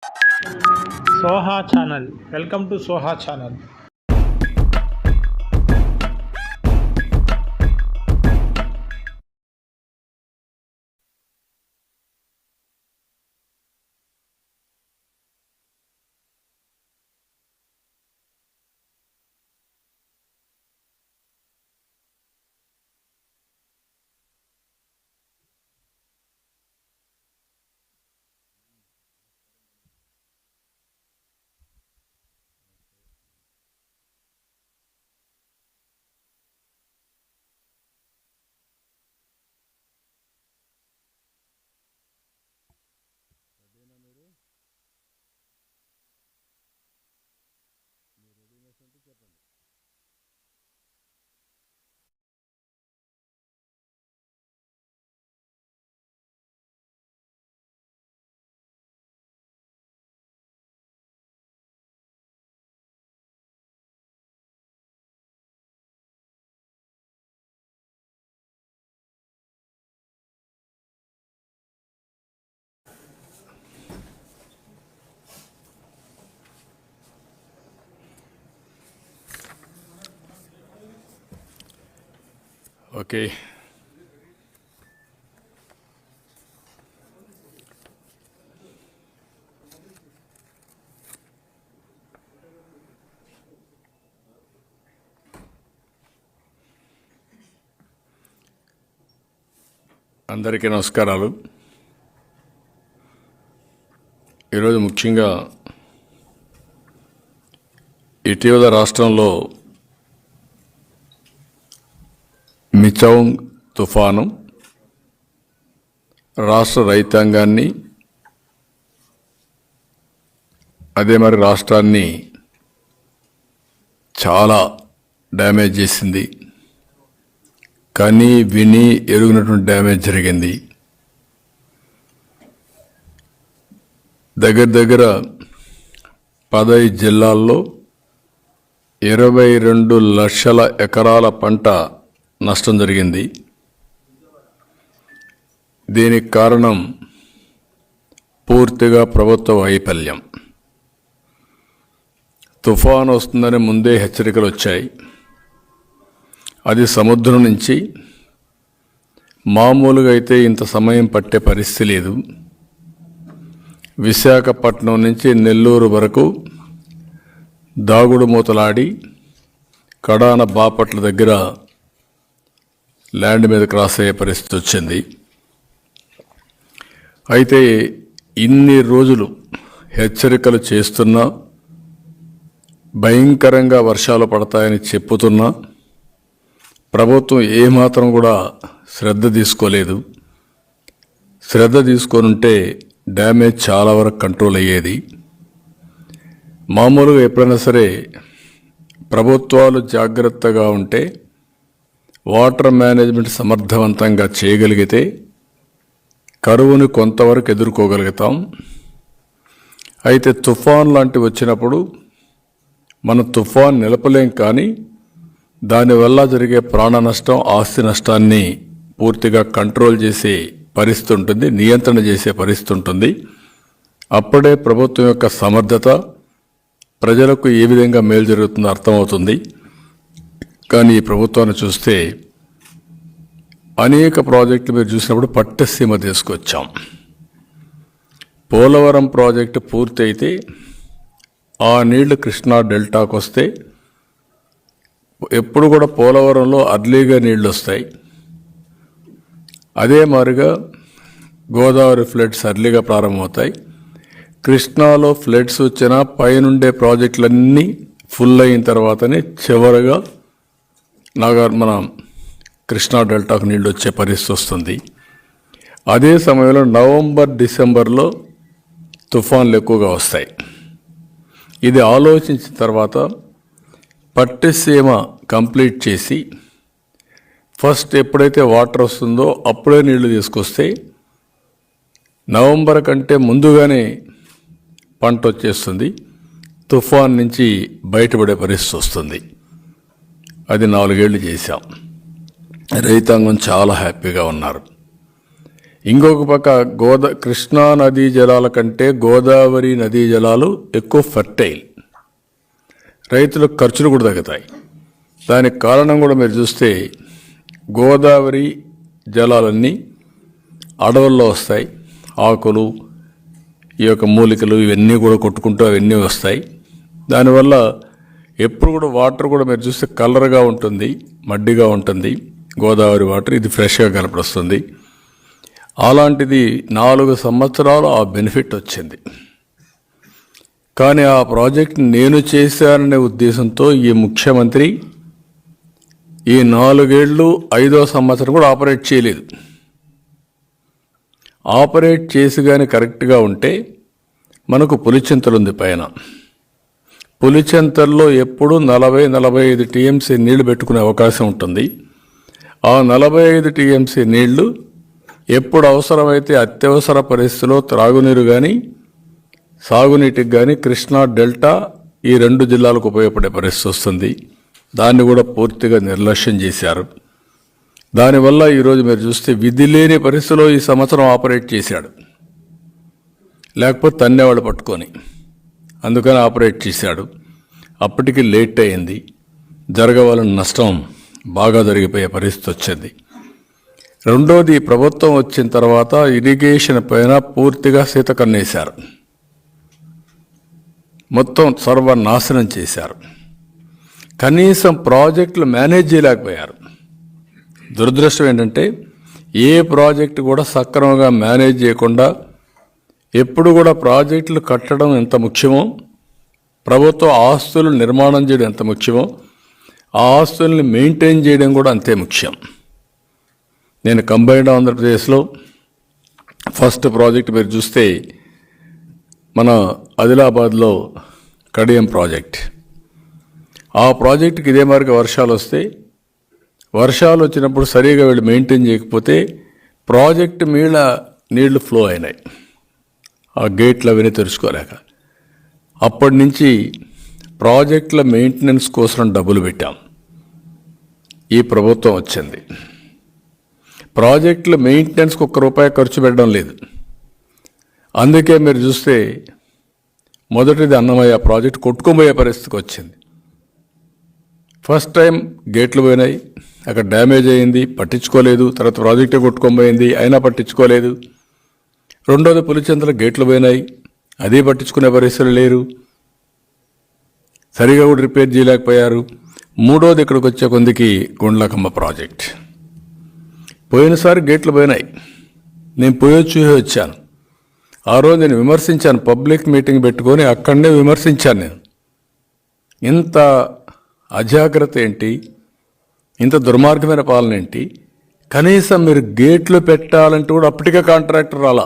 Soha channel. Welcome to Soha channel. Okay. అందరికీ నమస్కారాలు. ఈరోజు ముఖ్యంగా ఇటీవల రాష్ట్రంలో మిచౌంగ్ తుఫాను రాష్ట్ర రైతాంగాన్ని అదే మరి రాష్ట్రాన్ని చాలా డ్యామేజ్ చేసింది. కానీ విని ఎరుగునటువంటి డ్యామేజ్ జరిగింది. దగ్గర 15 జిల్లాల్లో 22 లక్షల ఎకరాల పంట నష్టం జరిగింది. దీనికి కారణం పూర్తిగా ప్రభుత్వ వైఫల్యం. తుఫాను వస్తుందని ముందే హెచ్చరికలు వచ్చాయి. అది సముద్రం నుంచి మామూలుగా అయితే ఇంత సమయం పట్టే పరిస్థితి లేదు. విశాఖపట్నం నుంచి నెల్లూరు వరకు దాగుడు మూతలాడి కడాన బాపట్ల దగ్గర ల్యాండ్ మీద క్రాస్ అయ్యే పరిస్థితి వచ్చింది. అయితే ఇన్ని రోజులు హెచ్చరికలు చేస్తున్నా, భయంకరంగా వర్షాలు పడతాయని చెప్పుతున్నా ప్రభుత్వం ఏమాత్రం కూడా శ్రద్ధ తీసుకోలేదు. శ్రద్ధ తీసుకొనుంటే డ్యామేజ్ చాలా వరకు కంట్రోల్ అయ్యేది. మామూలుగా ఎప్పుడైనా సరే ప్రభుత్వాలు జాగ్రత్తగా ఉంటే, వాటర్ మేనేజ్మెంట్ సమర్థవంతంగా చేయగలిగితే కరువుని కొంతవరకు ఎదుర్కోగలుగుతాం. అయితే తుఫాన్ లాంటివి వచ్చినప్పుడు మనం తుఫాన్ నిలపలేం, కానీ దానివల్ల జరిగే ప్రాణ నష్టం, ఆస్తి నష్టాన్ని పూర్తిగా కంట్రోల్ చేసే పరిస్థితి ఉంటుంది, నియంత్రణ చేసే పరిస్థితి ఉంటుంది. అప్పుడే ప్రభుత్వం యొక్క సమర్థత, ప్రజలకు ఏ విధంగా మేలు జరుగుతుందో అర్థమవుతుంది. కానీ ఈ ప్రభుత్వాన్ని చూస్తే అనేక ప్రాజెక్టులు మీరు చూసినప్పుడు పట్టసీమ తీసుకొచ్చాం. పోలవరం ప్రాజెక్టు పూర్తి అయితే ఆ నీళ్లు కృష్ణా డెల్టాకు వస్తే ఎప్పుడు కూడా పోలవరంలో అర్లీగా నీళ్లు వస్తాయి. అదే మాదిరిగా గోదావరి ఫ్లడ్స్ అర్లీగా ప్రారంభమవుతాయి. కృష్ణాలో ఫ్లడ్స్ వచ్చినా పైనుండే ప్రాజెక్టులన్నీ ఫుల్ అయిన తర్వాతనే చివరగా మన కృష్ణా డెల్టాకు నీళ్లు వచ్చే పరిస్థితి వస్తుంది. అదే సమయంలో నవంబర్, డిసెంబర్లో తుఫాన్లు ఎక్కువగా వస్తాయి. ఇది ఆలోచించిన తర్వాత పట్టిసీమ కంప్లీట్ చేసి ఫస్ట్ ఎప్పుడైతే వాటర్ వస్తుందో అప్పుడే నీళ్లు తీసుకొస్తే నవంబర్ కంటే ముందుగానే పంట వచ్చేస్తుంది. తుఫాన్ నుంచి బయటపడే పరిస్థితి వస్తుంది. అది 4 ఏళ్ళు చేశాం. రైతాంగం చాలా హ్యాపీగా ఉన్నారు. ఇంకొక పక్క కృష్ణా నదీ జలాల కంటే గోదావరి నదీ జలాలు ఎక్కువ ఫర్టైల్, రైతులకు ఖర్చులు కూడా తగ్గుతాయి. దానికి కారణం కూడా మీరు చూస్తే గోదావరి జలాలన్నీ అడవుల్లో వస్తాయి, ఆకులు, ఈ యొక్క మూలికలు ఇవన్నీ కూడా కొట్టుకుంటూ అవన్నీ వస్తాయి. దానివల్ల ఎప్పుడు కూడా వాటర్ కూడా మీరు చూస్తే కలర్గా ఉంటుంది, మడ్డిగా ఉంటుంది గోదావరి వాటర్. ఇది ఫ్రెష్గా కనపడుస్తుంది. అలాంటిది 4 సంవత్సరాలు ఆ బెనిఫిట్ వచ్చింది. కానీ ఆ ప్రాజెక్ట్ నేను చేశాననే ఉద్దేశంతో ఈ ముఖ్యమంత్రి ఈ 4 ఏళ్ళు 5వ సంవత్సరం కూడా ఆపరేట్ చేయలేదు. ఆపరేట్ చేసి కానీ కరెక్ట్గా ఉంటే మనకు పులిచింతలు ఉంది పైన. పులిచింతల్లో ఎప్పుడు 40-45 టీఎంసీ నీళ్లు పెట్టుకునే అవకాశం ఉంటుంది. ఆ 45 టీఎంసీ నీళ్లు ఎప్పుడు అవసరమైతే అత్యవసర పరిస్థితిలో త్రాగునీరు కానీ సాగునీటికి కానీ కృష్ణా డెల్టా ఈ 2 జిల్లాలకు ఉపయోగపడే పరిస్థితి వస్తుంది. దాన్ని కూడా పూర్తిగా నిర్లక్ష్యం చేశారు. దానివల్ల ఈరోజు మీరు చూస్తే విధి లేని పరిస్థితిలో ఈ సంవత్సరం ఆపరేట్ చేశాడు, లేకపోతే తన్నేవాళ్ళు పట్టుకొని, అందుకని ఆపరేట్ చేశాడు. అప్పటికి లేట్ అయింది. జరగవలసిన నష్టం బాగా జరిగిపోయే పరిస్థితి వచ్చింది. రెండోది, ప్రభుత్వం వచ్చిన తర్వాత ఇరిగేషన్ పైన పూర్తిగా సీతకన్నేశారు, మొత్తం సర్వనాశనం చేశారు. కనీసం ప్రాజెక్టులు మేనేజ్ చేయలేకపోయారు. దురదృష్టం ఏంటంటే ఏ ప్రాజెక్టు కూడా సక్రమంగా మేనేజ్ చేయకుండా ఎప్పుడు కూడా ప్రాజెక్టులు కట్టడం ఎంత ముఖ్యమో, ప్రభుత్వ ఆస్తులు నిర్మాణం చేయడం ఎంత ముఖ్యమో, ఆ ఆస్తుల్ని మెయింటైన్ చేయడం కూడా అంతే ముఖ్యం. నేను కంబైన్డ్ ఆంధ్రప్రదేశ్లో ఫస్ట్ ప్రాజెక్ట్ మీరు చూస్తే మన ఆదిలాబాద్లో కడియం ప్రాజెక్ట్. ఆ ప్రాజెక్టుకి ఇదే మార్గ వర్షాలు వస్తే, వర్షాలు వచ్చినప్పుడు సరిగా వీళ్ళు మెయింటైన్ చేయకపోతే ప్రాజెక్టు మీద నీళ్లు ఫ్లో అయినాయి, ఆ గేట్లు అవన్నీ తెరుచుకోలేక. అప్పటి నుంచి ప్రాజెక్టుల మెయింటెనెన్స్ కోసం డబ్బులు పెట్టాం. ఈ ప్రభుత్వం వచ్చింది, ప్రాజెక్టుల మెయింటెనెన్స్కి ₹1 ఖర్చు పెట్టడం లేదు. అందుకే మీరు చూస్తే మొదటిది అన్నమయ్య ప్రాజెక్ట్ కొట్టుకోబోయే పరిస్థితికి వచ్చింది. ఫస్ట్ టైం గేట్లు పోయినాయి, అక్కడ డ్యామేజ్ అయింది, పట్టించుకోలేదు. తర్వాత ప్రాజెక్టే కొట్టుకోబోయింది, అయినా పట్టించుకోలేదు. రెండోది పులిచింతల గేట్లు పోయినాయి, అదే పట్టించుకునే పరిస్థితులు లేరు, సరిగా కూడా రిపేర్ చేయలేకపోయారు. మూడోది ఇక్కడికి వచ్చే కొందికి గుండ్లకమ్మ ప్రాజెక్ట్. పోయినసారి గేట్లు పోయినాయి, నేను చూసి వచ్చాను. ఆ రోజు నేను విమర్శించాను, పబ్లిక్ మీటింగ్ పెట్టుకొని అక్కడనే విమర్శించాను. నేను ఇంత అజాగ్రత్త ఏంటి, ఇంత దుర్మార్గమైన పాలన ఏంటి, కనీసం మీరు గేట్లు పెట్టాలంటే కూడా అప్పటికే కాంట్రాక్టర్ రాలా,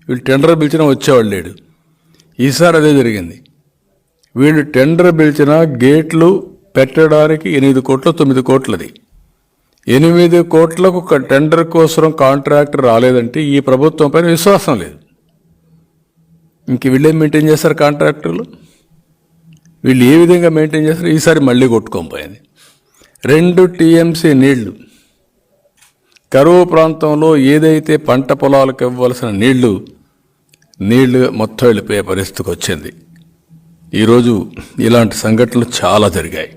వీళ్ళు టెండర్ పిలిచినా వచ్చేవాళ్ళు లేడు. ఈసారి అదే జరిగింది. వీళ్ళు టెండర్ పిలిచినా గేట్లు పెట్టడానికి 8 కోట్లు 9 కోట్లది. 8 కోట్లకు టెండర్ కోసం కాంట్రాక్టర్ రాలేదంటే ఈ ప్రభుత్వం పైన విశ్వాసం లేదు. ఇంక వీళ్ళేం మెయింటైన్ చేస్తారు కాంట్రాక్టర్లు, వీళ్ళు ఏ విధంగా మెయింటైన్ చేస్తారు. ఈసారి మళ్ళీ కొట్టుకోపోయింది. 2 టీఎంసీ నీళ్లు కరువు ప్రాంతంలో ఏదైతే పంట పొలాలకు ఇవ్వాల్సిన నీళ్లు మొత్తం వెళ్ళిపోయే పరిస్థితికి వచ్చింది. ఈరోజు ఇలాంటి సంఘటనలు చాలా జరిగాయి.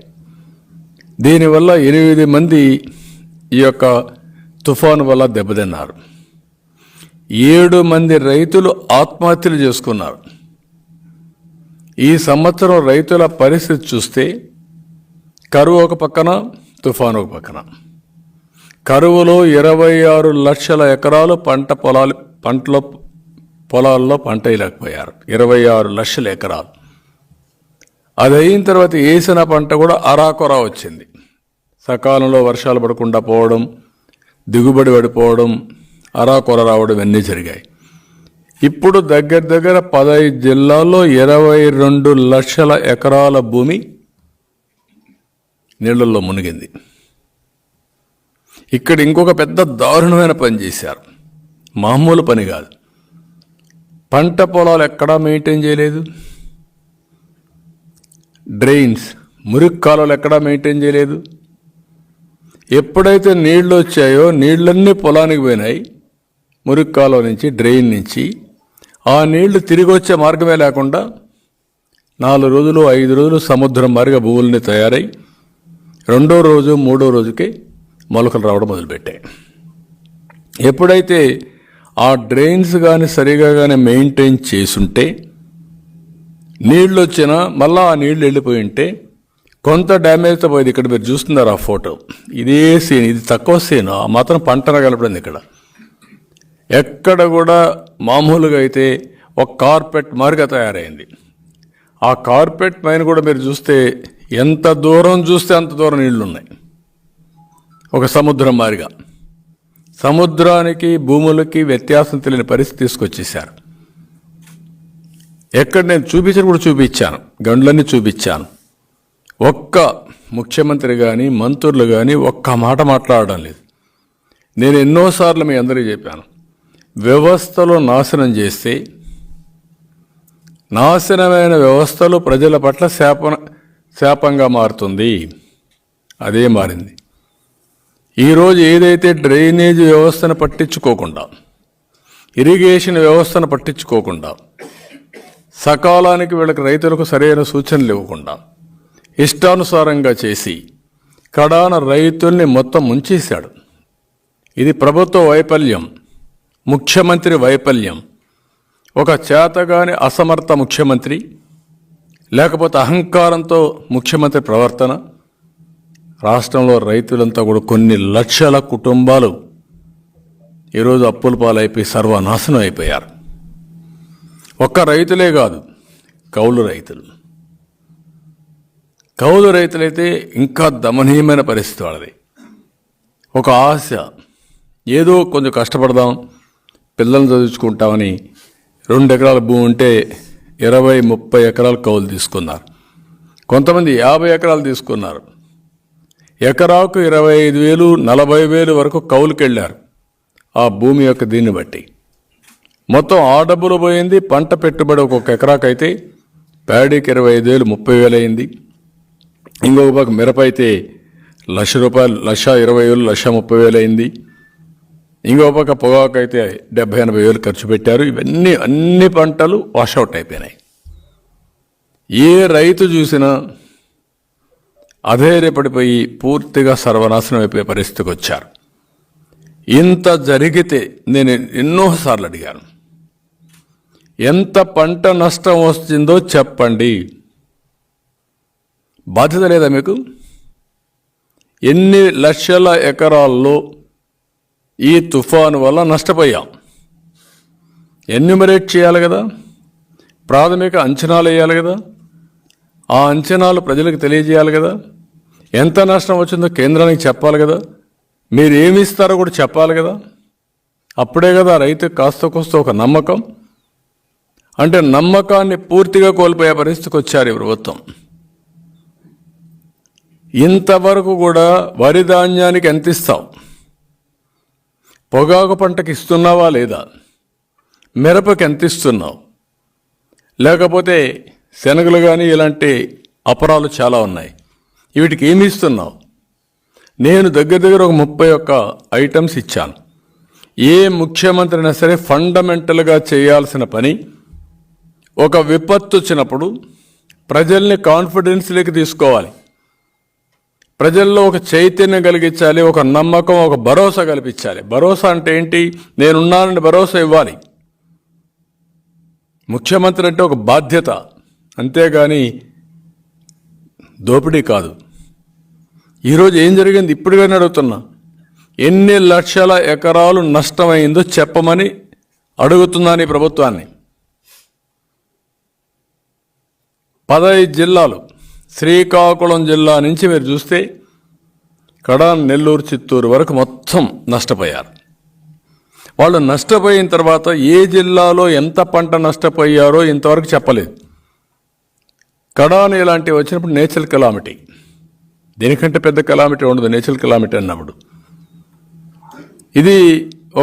దీనివల్ల 8 మంది ఈ యొక్క తుఫాను వల్ల దెబ్బతిన్నారు. 7 మంది రైతులు ఆత్మహత్యలు చేసుకున్నారు. ఈ సంవత్సరం రైతుల పరిస్థితి చూస్తే కరువు ఒక పక్కన, తుఫాను ఒక పక్కన. కరువులో 26 లక్షల ఎకరాలు పొలాల్లో పంట వేయలేకపోయారు. 26 లక్షల ఎకరాలు. అది అయిన తర్వాత వేసిన పంట కూడా అరాకొరా వచ్చింది. సకాలంలో వర్షాలు పడకుండా పోవడం, దిగుబడి పడిపోవడం, అరాకొర రావడం ఇవన్నీ జరిగాయి. ఇప్పుడు దగ్గర 15 జిల్లాల్లో 22 లక్షల ఎకరాల భూమి నీళ్లలో మునిగింది. ఇక్కడ ఇంకొక పెద్ద దారుణమైన పని చేశారు, మామూలు పని కాదు. పంట పొలాలు ఎక్కడా మెయింటైన్ చేయలేదు, డ్రైన్స్ మురికి కాలువలు ఎక్కడా మెయింటైన్ చేయలేదు. ఎప్పుడైతే నీళ్లు వచ్చాయో నీళ్లన్నీ పొలానికి పోయినాయి, మురికి కాలువ నుంచి, డ్రైన్ నుంచి ఆ నీళ్లు తిరిగి వచ్చే మార్గమే లేకుండా 4 రోజులు 5 రోజులు సముద్రం మారిగా భూముల్ని తయారై 2వ రోజు 3వ రోజుకే మొలకలు రావడం మొదలుపెట్టాయి. ఎప్పుడైతే ఆ డ్రైన్స్ కానీ సరిగా కానీ మెయింటైన్ చేసుంటే నీళ్ళు వచ్చినా మళ్ళీ ఆ నీళ్లు వెళ్ళిపోయి ఉంటే కొంత డ్యామేజ్తో పోయింది. ఇక్కడ మీరు చూస్తున్నారు ఆ ఫోటో, ఇదే సీన్, ఇది తక్కువ సీన్, ఆ మాత్రం పంట కలపడింది. ఇక్కడ ఎక్కడ కూడా మామూలుగా అయితే ఒక కార్పెట్ మారిగా తయారైంది. ఆ కార్పెట్ పైన కూడా మీరు చూస్తే ఎంత దూరం చూస్తే అంత దూరం నీళ్లు ఉన్నాయి. ఒక సముద్రం మారిగా సముద్రానికి భూములకి వ్యత్యాసం తెలియని పరిస్థితి తీసుకొచ్చేశారు. ఎక్కడ నేను చూపించాను, గండ్లన్నీ చూపించాను. ఒక్క ముఖ్యమంత్రి కానీ మంత్రులు కానీ ఒక్క మాట మాట్లాడడం లేదు. నేను ఎన్నోసార్లు మీ అందరికీ చెప్పాను, వ్యవస్థలో నాశనం చేస్తే నాశనమైన వ్యవస్థలు ప్రజల పట్ల శాపంగా మారుతుంది. అదే మారింది. ఈరోజు ఏదైతే డ్రైనేజ్ వ్యవస్థను పట్టించుకోకుండా, ఇరిగేషన్ వ్యవస్థను పట్టించుకోకుండా, సకాలానికి వీళ్ళకి రైతులకు సరైన సూచనలు ఇవ్వకుండా ఇష్టానుసారంగా చేసి కడాన రైతుల్ని మొత్తం ముంచేశాడు. ఇది ప్రభుత్వ వైఫల్యం, ముఖ్యమంత్రి వైఫల్యం. ఒక చేతగాని అసమర్థ ముఖ్యమంత్రి, లేకపోతే అహంకారంతో ముఖ్యమంత్రి ప్రవర్తన. రాష్ట్రంలో రైతులంతా కూడా కొన్ని లక్షల కుటుంబాలు ఈరోజు అప్పుల పాలైపోయి సర్వనాశనం అయిపోయారు. ఒక్క రైతులే కాదు, కౌలు రైతులైతే ఇంకా దమనీయమైన పరిస్థితి వాళ్ళది. ఒక ఆశ, ఏదో కొంచెం కష్టపడదాం, పిల్లల్ని చదివించుకుంటామని 2 ఎకరాల భూమి ఉంటే 20-30 ఎకరాలు కౌలు తీసుకున్నారు. కొంతమంది 50 ఎకరాలు తీసుకున్నారు. ఎకరాకు 25,000, 40,000 వరకు కౌలుకి వెళ్ళారు. ఆ భూమి యొక్క దీన్ని బట్టి మొత్తం ఆ డబ్బులు పోయింది. పంట పెట్టుబడి ఒక్కొక్క ఎకరాకైతే ప్యాడీకి 25,000, 30,000 అయింది. ఇంకొక పక్క మిరప అయితే ₹1,00,000, 1,20,000, 1,30,000 అయింది. ఇంకొక పక్క పొగాకు అయితే 70,000-80,000 ఖర్చు పెట్టారు. ఇవన్నీ అన్ని పంటలు వాషౌట్ అయిపోయినాయి. ఏ రైతు చూసినా అధైర్యపడిపోయి పూర్తిగా సర్వనాశనం అయిపోయే పరిస్థితికి వచ్చారు. ఇంత జరిగితే నేను ఎన్నోసార్లు అడిగాను, ఎంత పంట నష్టం వస్తుందో చెప్పండి. బాధ్యత లేదా మీకు? ఎన్ని లక్షల ఎకరాల్లో ఈ తుఫాను వల్ల నష్టపోయాం ఎన్యూమరేట్ చేయాలి కదా, ప్రాథమిక అంచనాలు వేయాలి కదా, ఆ అంచనాలు ప్రజలకు తెలియజేయాలి కదా, ఎంత నష్టం వచ్చిందో కేంద్రానికి చెప్పాలి కదా, మీరు ఏమి ఇస్తారో కూడా చెప్పాలి కదా. అప్పుడే కదా రైతుకు కాస్త కోస్త ఒక నమ్మకం. అంటే నమ్మకాన్ని పూర్తిగా కోల్పోయే పరిస్థితికి వచ్చారు ఈ ప్రభుత్వం. ఇంతవరకు కూడా వరి ధాన్యానికి ఎంత ఇస్తావు, పొగాకు పంటకి ఇస్తున్నావా లేదా, మిరపకి ఎంత ఇస్తున్నావు, లేకపోతే శనగలు కానీ ఇలాంటి అపరాలు చాలా ఉన్నాయి, వీటికి ఏమి ఇస్తున్నావు? నేను దగ్గర ఒక 31 ఐటమ్స్ ఇచ్చాను. ఏ ముఖ్యమంత్రి అయినా సరే ఫండమెంటల్గా చేయాల్సిన పని, ఒక విపత్తు వచ్చినప్పుడు ప్రజల్ని కాన్ఫిడెన్స్లోకి తీసుకోవాలి, ప్రజల్లో ఒక చైతన్యం కలిగించాలి, ఒక నమ్మకం, ఒక భరోసా కల్పించాలి. భరోసా అంటే ఏంటి? నేనున్నానని భరోసా ఇవ్వాలి. ముఖ్యమంత్రి అంటే ఒక బాధ్యత, అంతేగాని దోపిడీ కాదు. ఈరోజు ఏం జరిగింది ఇప్పుడుగానే అడుగుతున్నా, ఎన్ని లక్షల ఎకరాలు నష్టమైందో చెప్పమని అడుగుతున్నాను ఈ ప్రభుత్వాన్ని. 15 జిల్లాలు, శ్రీకాకుళం జిల్లా నుంచి మీరు చూస్తే కడాన్, నెల్లూరు, చిత్తూరు వరకు మొత్తం నష్టపోయారు. వాళ్ళు నష్టపోయిన తర్వాత ఏ జిల్లాలో ఎంత పంట నష్టపోయారో ఇంతవరకు చెప్పలేదు. కడాన్ ఇలాంటివి వచ్చినప్పుడు నేచురల్ కెలామిటీ, దీనికంటే పెద్ద కెలామిటీ ఉండదు నేచురల్ కెలామిటీ అన్నప్పుడు. ఇది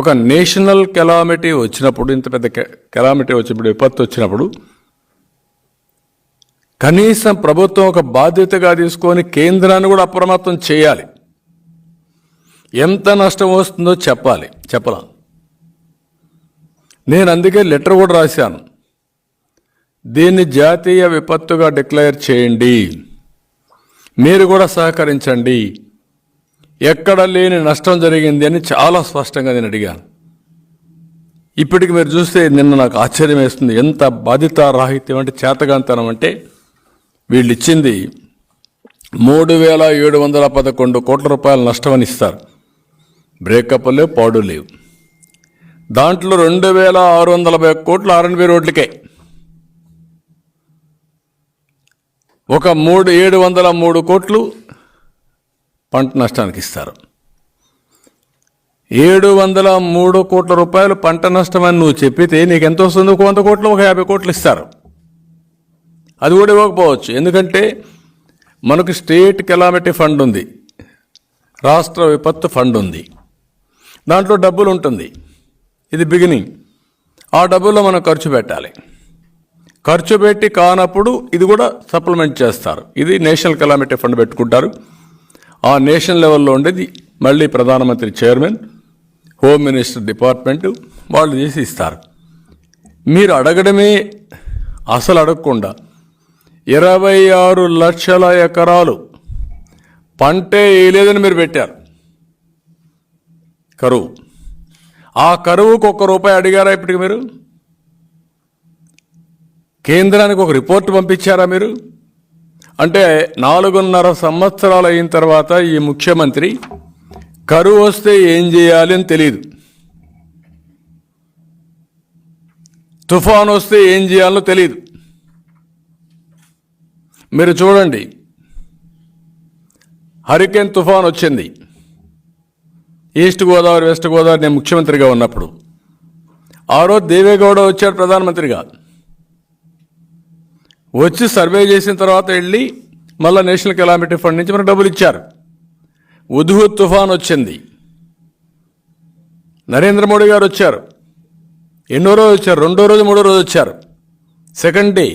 ఒక నేషనల్ కెలామిటీ వచ్చినప్పుడు, ఇంత పెద్ద కెలామిటీ వచ్చినప్పుడు, విపత్తు వచ్చినప్పుడు కనీసం ప్రభుత్వం ఒక బాధ్యతగా తీసుకొని కేంద్రాన్ని కూడా అప్రమత్తం చేయాలి. ఎంత నష్టం వస్తుందో చెప్పాలి. చెప్పలా. నేను అందుకే లెటర్ కూడా రాశాను, దీన్ని జాతీయ విపత్తుగా డిక్లేర్ చేయండి, మీరు కూడా సహకరించండి, ఎక్కడ లేని నష్టం జరిగింది అని చాలా స్పష్టంగా నేను అడిగాను. ఇప్పటికి మీరు చూస్తే నిన్న నాకు ఆశ్చర్యం వేస్తుంది, ఎంత బాధితారాహిత్యం అంటే చేతగాంతనం అంటే వీళ్ళు ఇచ్చింది 3,711 కోట్ల రూపాయల నష్టం అని ఇస్తారు. బ్రేకప్ లేవు, పాడు లేవు. దాంట్లో 2,640 కోట్లు R&B రోడ్లకే, ఒక 703 కోట్లు పంట నష్టానికి ఇస్తారు. 703 కోట్ల రూపాయలు పంట నష్టం అని నువ్వు చెప్పితే నీకు ఎంత వస్తుందో 100 కోట్లు, ఒక 50 కోట్లు ఇస్తారు. అది కూడా ఇవ్వకపోవచ్చు, ఎందుకంటే మనకు స్టేట్ కెలామిటీ ఫండ్ ఉంది, రాష్ట్ర విపత్తు ఫండ్ ఉంది, దాంట్లో డబ్బులు ఉంటుంది. ఇది బిగినింగ్. ఆ డబ్బుల్లో మనం ఖర్చు పెట్టాలి. ఖర్చు పెట్టి కానప్పుడు ఇది కూడా సప్లిమెంట్ చేస్తారు. ఇది నేషనల్ కెలామిటీ ఫండ్ పెట్టుకుంటారు. ఆ నేషనల్ లెవెల్లో ఉండేది మళ్ళీ ప్రధానమంత్రి చైర్మన్, హోమ్ మినిస్టర్ డిపార్ట్మెంటు వాళ్ళు చేసి ఇస్తారు. మీరు అడగడమే, అసలు అడగకుండా 26 లక్షల ఎకరాలు పంటే వేయలేదని మీరు పెట్టారు కరువు. ఆ కరువుకు ₹1 అడిగారా ఇప్పటికి మీరు? కేంద్రానికి ఒక రిపోర్ట్ పంపించారా మీరు? అంటే 4.5 సంవత్సరాలు అయిన తర్వాత ఈ ముఖ్యమంత్రి కరువు వస్తే ఏం చేయాలి అని తెలియదు, తుఫాను వస్తే ఏం చేయాలో తెలియదు. మీరు చూడండి, హరికేన్ తుఫాన్ వచ్చింది ఈస్ట్ గోదావరి, వెస్ట్ గోదావరి, నేను ముఖ్యమంత్రిగా ఉన్నప్పుడు. ఆ రోజు దేవేగౌడ వచ్చాడు ప్రధానమంత్రిగా, వచ్చి సర్వే చేసిన తర్వాత వెళ్ళి మళ్ళీ నేషనల్ కెలామిటీ ఫండ్ నుంచి మనకు డబ్బులు ఇచ్చారు. ఉద్హుద్ తుఫాన్ వచ్చింది, నరేంద్ర మోడీ గారు వచ్చారు. ఎన్నో రోజు వచ్చారు, 2వ రోజు 3వ రోజు వచ్చారు, సెకండ్ డే.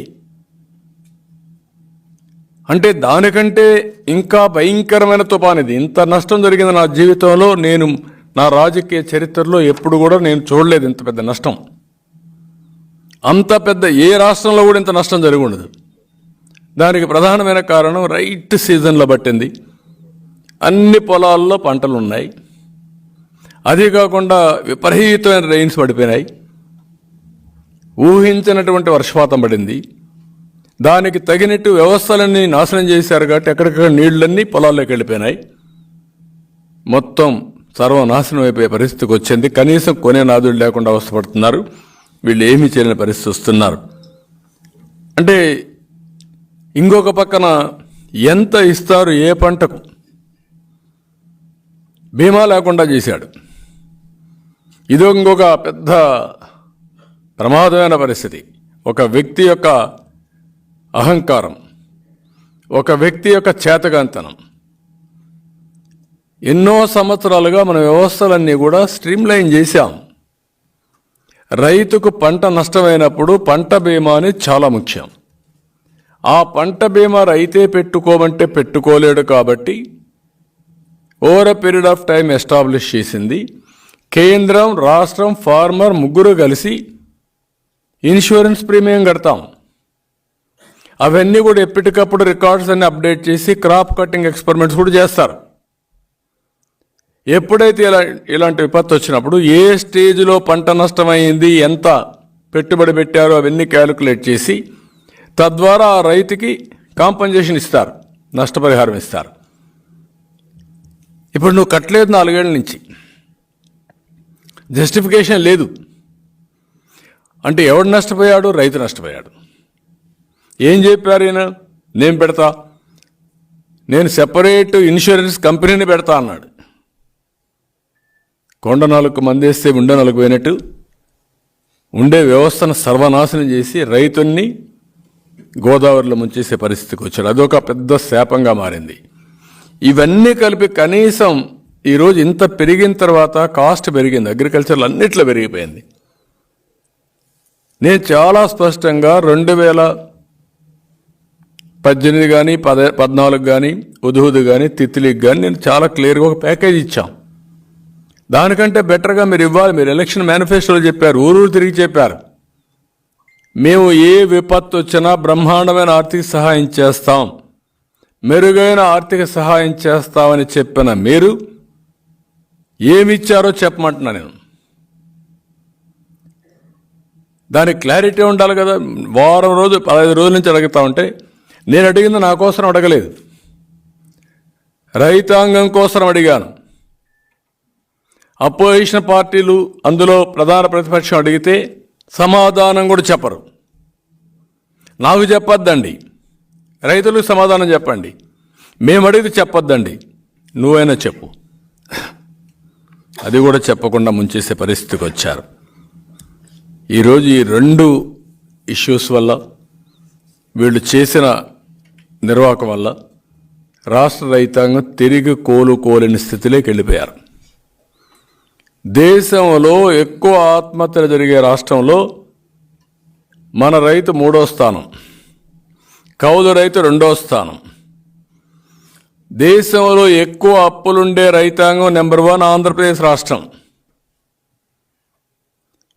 అంటే దానికంటే ఇంకా భయంకరమైన తుఫాన్ ఇది. ఇంత నష్టం జరిగింది నా జీవితంలో, నేను నా రాజకీయ చరిత్రలో ఎప్పుడు కూడా నేను చూడలేదు ఇంత పెద్ద నష్టం. అంత పెద్ద ఏ రాష్ట్రంలో కూడా ఇంత నష్టం జరిగి ఉండదు. దానికి ప్రధానమైన కారణం రైట్ సీజన్లో పట్టింది, అన్ని పొలాల్లో పంటలు ఉన్నాయి, అదే కాకుండా విపరీతమైన రెయిన్స్ పడిపోయినాయి, ఊహించినటువంటి వర్షపాతం పడింది, దానికి తగినట్టు వ్యవస్థలన్నీ నాశనం చేశారు కాబట్టి ఎక్కడికక్కడ నీళ్లన్నీ పొలాల్లోకి వెళ్ళిపోయినాయి, మొత్తం సర్వనాశనం అయిపోయే పరిస్థితికి వచ్చింది. కనీసం కొనే నాదులు లేకుండా అవస్థపడుతున్నారు, వీళ్ళు ఏమీ చేయలేని పరిస్థితి వస్తున్నారు. అంటే ఇంకొక పక్కన ఎంత ఇస్తారు ఏ పంటకు, బీమా లేకుండా చేశాడు. ఇది ఇంకొక పెద్ద ప్రమాదమైన పరిస్థితి. ఒక వ్యక్తి యొక్క అహంకారం, ఒక వ్యక్తి యొక్క చేతగాంతనం. ఎన్నో సంవత్సరాలుగా మన వ్యవస్థలన్నీ కూడా స్ట్రీమ్లైన్ చేశాం. రైతుకు పంట నష్టమైనప్పుడు పంట బీమా అనేది చాలా ముఖ్యం. ఆ పంట బీమా రైతే పెట్టుకోమంటే పెట్టుకోలేడు కాబట్టి over a period of time establish చేసింది. కేంద్రం, రాష్ట్రం, ఫార్మర్ ముగ్గురు కలిసి ఇన్సూరెన్స్ ప్రీమియం కడతాం. అవన్నీ కూడా ఎప్పటికప్పుడు రికార్డ్స్ అన్ని అప్డేట్ చేసి క్రాప్ కటింగ్ ఎక్స్పెరిమెంట్స్ కూడా చేస్తారు. ఎప్పుడైతే ఇలాంటి విపత్తు వచ్చినప్పుడు ఏ స్టేజ్లో పంట నష్టమైంది, ఎంత పెట్టుబడి పెట్టారో అవన్నీ క్యాలిక్యులేట్ చేసి తద్వారా ఆ రైతుకి కాంపన్సేషన్ ఇస్తారు, నష్టపరిహారం ఇస్తారు. ఇప్పుడు నువ్వు కట్టలేదు 4 ఏళ్ల నుంచి, జస్టిఫికేషన్ లేదు అంటే ఎవడు నష్టపోయాడు? రైతు నష్టపోయాడు. ఏం చెప్పారు ఈయన? నేను పెడతా, నేను సెపరేట్ ఇన్సూరెన్స్ కంపెనీని పెడతా అన్నాడు. కొండ 4 మంది వేస్తే ఉండే 4 పోయినట్టు ఉండే వ్యవస్థను సర్వనాశనం చేసి రైతుల్ని గోదావరిలో ముంచేసే పరిస్థితికి వచ్చాడు. అదొక పెద్ద శాపంగా మారింది. ఇవన్నీ కలిపి కనీసం ఈరోజు ఇంత పెరిగిన తర్వాత కాస్ట్ పెరిగింది, అగ్రికల్చర్లో అన్నిట్లో పెరిగిపోయింది. నేను చాలా స్పష్టంగా 2018 కానీ 14 కానీ ఉదుహుదు కానీ తిత్లికి కానీ నేను చాలా క్లియర్గా ఒక ప్యాకేజ్ ఇచ్చాం. దానికంటే బెటర్గా మీరు ఇవ్వాలి. మీరు ఎలక్షన్ మేనిఫెస్టోలో చెప్పారు, ఊరూరు తిరిగి చెప్పారు, మేము ఏ విపత్తు వచ్చినా బ్రహ్మాండమైన ఆర్థిక సహాయం చేస్తాం, మెరుగైన ఆర్థిక సహాయం చేస్తామని చెప్పిన మీరు ఏమిచ్చారో చెప్పమంటున్నా నేను. దానికి క్లారిటీ ఉండాలి కదా. వారం రోజు 15 రోజుల నుంచి అడుగుతా ఉంటే నేను అడిగింది నా కోసం అడగలేదు, రైతాంగం కోసం అడిగాను. అపోజిషన్ పార్టీలు అందులో ప్రధాన ప్రతిపక్షం అడిగితే సమాధానం కూడా చెప్పరు. నాకు చెప్పొద్దండి, రైతులకు సమాధానం చెప్పండి, మేము అడిగితే చెప్పొద్దండి, నువ్వైనా చెప్పు. అది కూడా చెప్పకుండా ముంచేసే పరిస్థితికి వచ్చారు. ఈరోజు ఈ 2 ఇష్యూస్ వల్ల, వీళ్ళు చేసిన నిర్వాహకం వల్ల రాష్ట్ర రైతాంగం తిరిగి కోలుకోలేని స్థితిలోకి వెళ్ళిపోయారు. దేశంలో ఎక్కువ ఆత్మహత్యలు జరిగే రాష్ట్రంలో మన రైతు 3వ స్థానం, కౌలు రైతు 2వ స్థానం. దేశంలో ఎక్కువ అప్పులుండే రైతాంగం నెంబర్ 1 ఆంధ్రప్రదేశ్ రాష్ట్రం.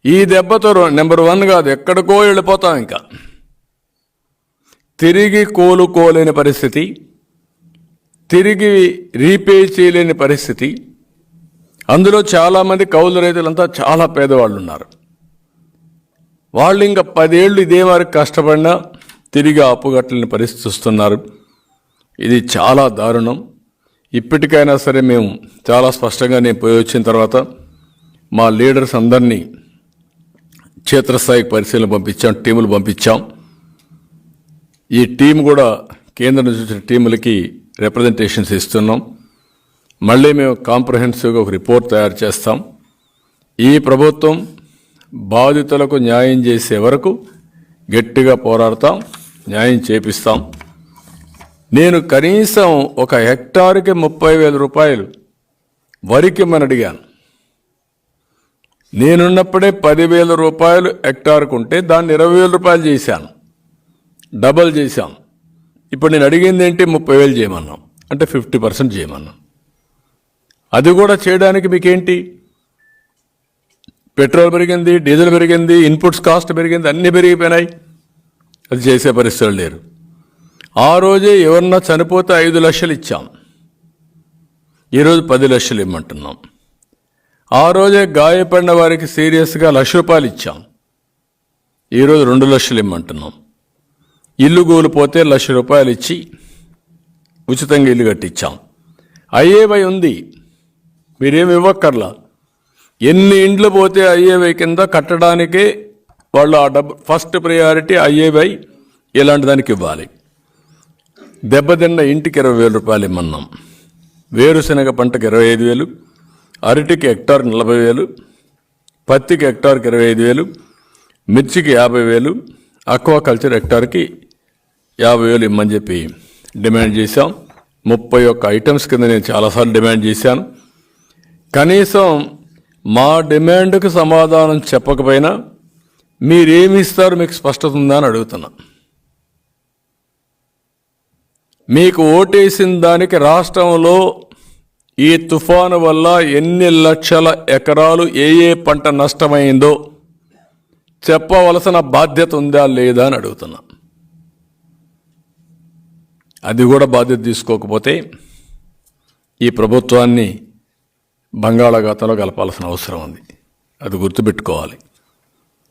ఈ దెబ్బతో నెంబర్ 1 కాదు, ఎక్కడికో వెళ్ళిపోతాం. ఇంకా తిరిగి కోలుకోలేని పరిస్థితి, తిరిగి రీపే చేయలేని పరిస్థితి. అందులో చాలామంది కౌలు రైతులంతా చాలా పేదవాళ్ళు ఉన్నారు. వాళ్ళు ఇంకా 10 ఏళ్ళు ఇదే వరకు కష్టపడినా తిరిగి అప్పుగట్టలేని పరిస్థితి వస్తున్నారు. ఇది చాలా దారుణం. ఇప్పటికైనా సరే మేము చాలా స్పష్టంగా నేను పోయి వచ్చిన తర్వాత మా లీడర్స్ అందరినీ క్షేత్రస్థాయికి పరిశీలన పంపించాం, టీములు పంపించాం. ఈ టీం కూడా కేంద్రం నుంచి వచ్చిన టీములకి రిప్రజెంటేషన్స్ ఇస్తున్నాం. మళ్ళీ మేము కాంప్రహెన్సివ్గా ఒక రిపోర్ట్ తయారు చేస్తాం. ఈ ప్రభుత్వం బాధితులకు న్యాయం చేసే వరకు గట్టిగా పోరాడతాం, న్యాయం చేపిస్తాం. నేను కనీసం ఒక హెక్టార్కి 30,000 రూపాయలు వరికి మనం అడిగాను. నేనున్నప్పుడే 10,000 రూపాయలు హెక్టార్కు ఉంటే దాన్ని 20,000 రూపాయలు చేశాను, డబల్ చేశాం. ఇప్పుడు నేను అడిగింది ఏంటి, 30,000 చేయమన్నాం, అంటే 50% చేయమన్నాం. అది కూడా చేయడానికి మీకేంటి, పెట్రోల్ పెరిగింది, డీజిల్ పెరిగింది, ఇన్పుట్స్ కాస్ట్ పెరిగింది, అన్నీ పెరిగిపోయినాయి. అది చేసే పరిస్థితులు లేరు. ఆ రోజే ఎవరన్నా చనిపోతే 5 లక్షలు ఇచ్చాం, ఈరోజు 10 లక్షలు ఇమ్మంటున్నాం. ఆ రోజే గాయపడిన వారికి సీరియస్గా 1,00,000 రూపాయలు ఇచ్చాం, ఈరోజు 2 లక్షలు ఇమ్మంటున్నాం. ఇల్లు కూలిపోతే 1,00,000 రూపాయలు ఇచ్చి ఉచితంగా ఇల్లు కట్టించాం. ఐఏవై ఉంది, మీరేమి ఇవ్వక్కర్లా. ఎన్ని ఇండ్లు పోతే ఐఏవై కింద కట్టడానికే వాళ్ళు ఆ డబ్బు ఫస్ట్ ప్రయారిటీ ఐఏవై ఇలాంటి దానికి ఇవ్వాలి. దెబ్బతిన్న ఇంటికి 20,000 రూపాయలు ఇమ్మన్నాం. వేరుశనగ పంటకు 25,000, అరటికి హెక్టార్ 40,000, పత్తికి హెక్టార్కి 25,000, మిర్చికి 50,000, అక్వాకల్చర్ హెక్టార్కి 50,000 ఇమ్మని చెప్పి డిమాండ్ చేశాం. 31 ఐటమ్స్ కింద నేను చాలాసార్లు డిమాండ్ చేశాను. కనీసం మా డిమాండ్కు సమాధానం చెప్పకపోయినా మీరేమి ఇస్తారు, మీకు స్పష్టత ఉందా అని అడుగుతున్నా. మీకు ఓటేసిన దానికి రాష్ట్రంలో ఈ తుఫాను వల్ల ఎన్ని లక్షల ఎకరాలు ఏ పంట నష్టమైందో చెప్పవలసిన బాధ్యత ఉందా లేదా అని అడుగుతున్నా. అది కూడా బాధ్యత తీసుకోకపోతే ఈ ప్రభుత్వాన్ని బంగాళాఖాతంలో కలపాల్సిన అవసరం ఉంది. అది గుర్తుపెట్టుకోవాలి.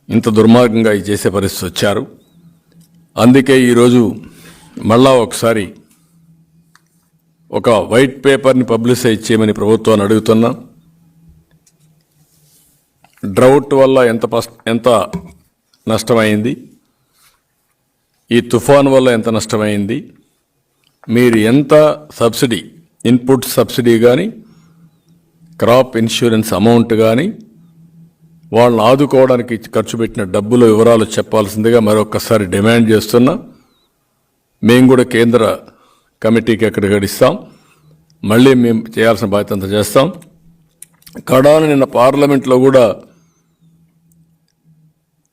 ఇంత దుర్మార్గంగా ఇది చేసే పరిస్థితి వచ్చారు. అందుకే ఈరోజు మళ్ళా ఒకసారి ఒక వైట్ పేపర్ని పబ్లిసైజ్ చేయమని ప్రభుత్వాన్ని అడుగుతున్నా. డ్రౌట్ వల్ల ఎంత నష్టమైంది, ఈ తుఫాన్ వల్ల ఎంత నష్టమైంది, మీరు ఎంత సబ్సిడీ, ఇన్పుట్ సబ్సిడీ కానీ క్రాప్ ఇన్సూరెన్స్ అమౌంట్ కానీ వాళ్ళని ఆదుకోవడానికి ఖర్చు పెట్టిన డబ్బుల వివరాలు చెప్పాల్సిందిగా మరొకసారి డిమాండ్ చేస్తున్నా. మేము కూడా కేంద్ర కమిటీకి ఎక్కడ గడిస్తాం, మళ్ళీ మేము చేయాల్సిన బాధ్యత అంతా చేస్తాం. కడాను నిన్న పార్లమెంట్లో కూడా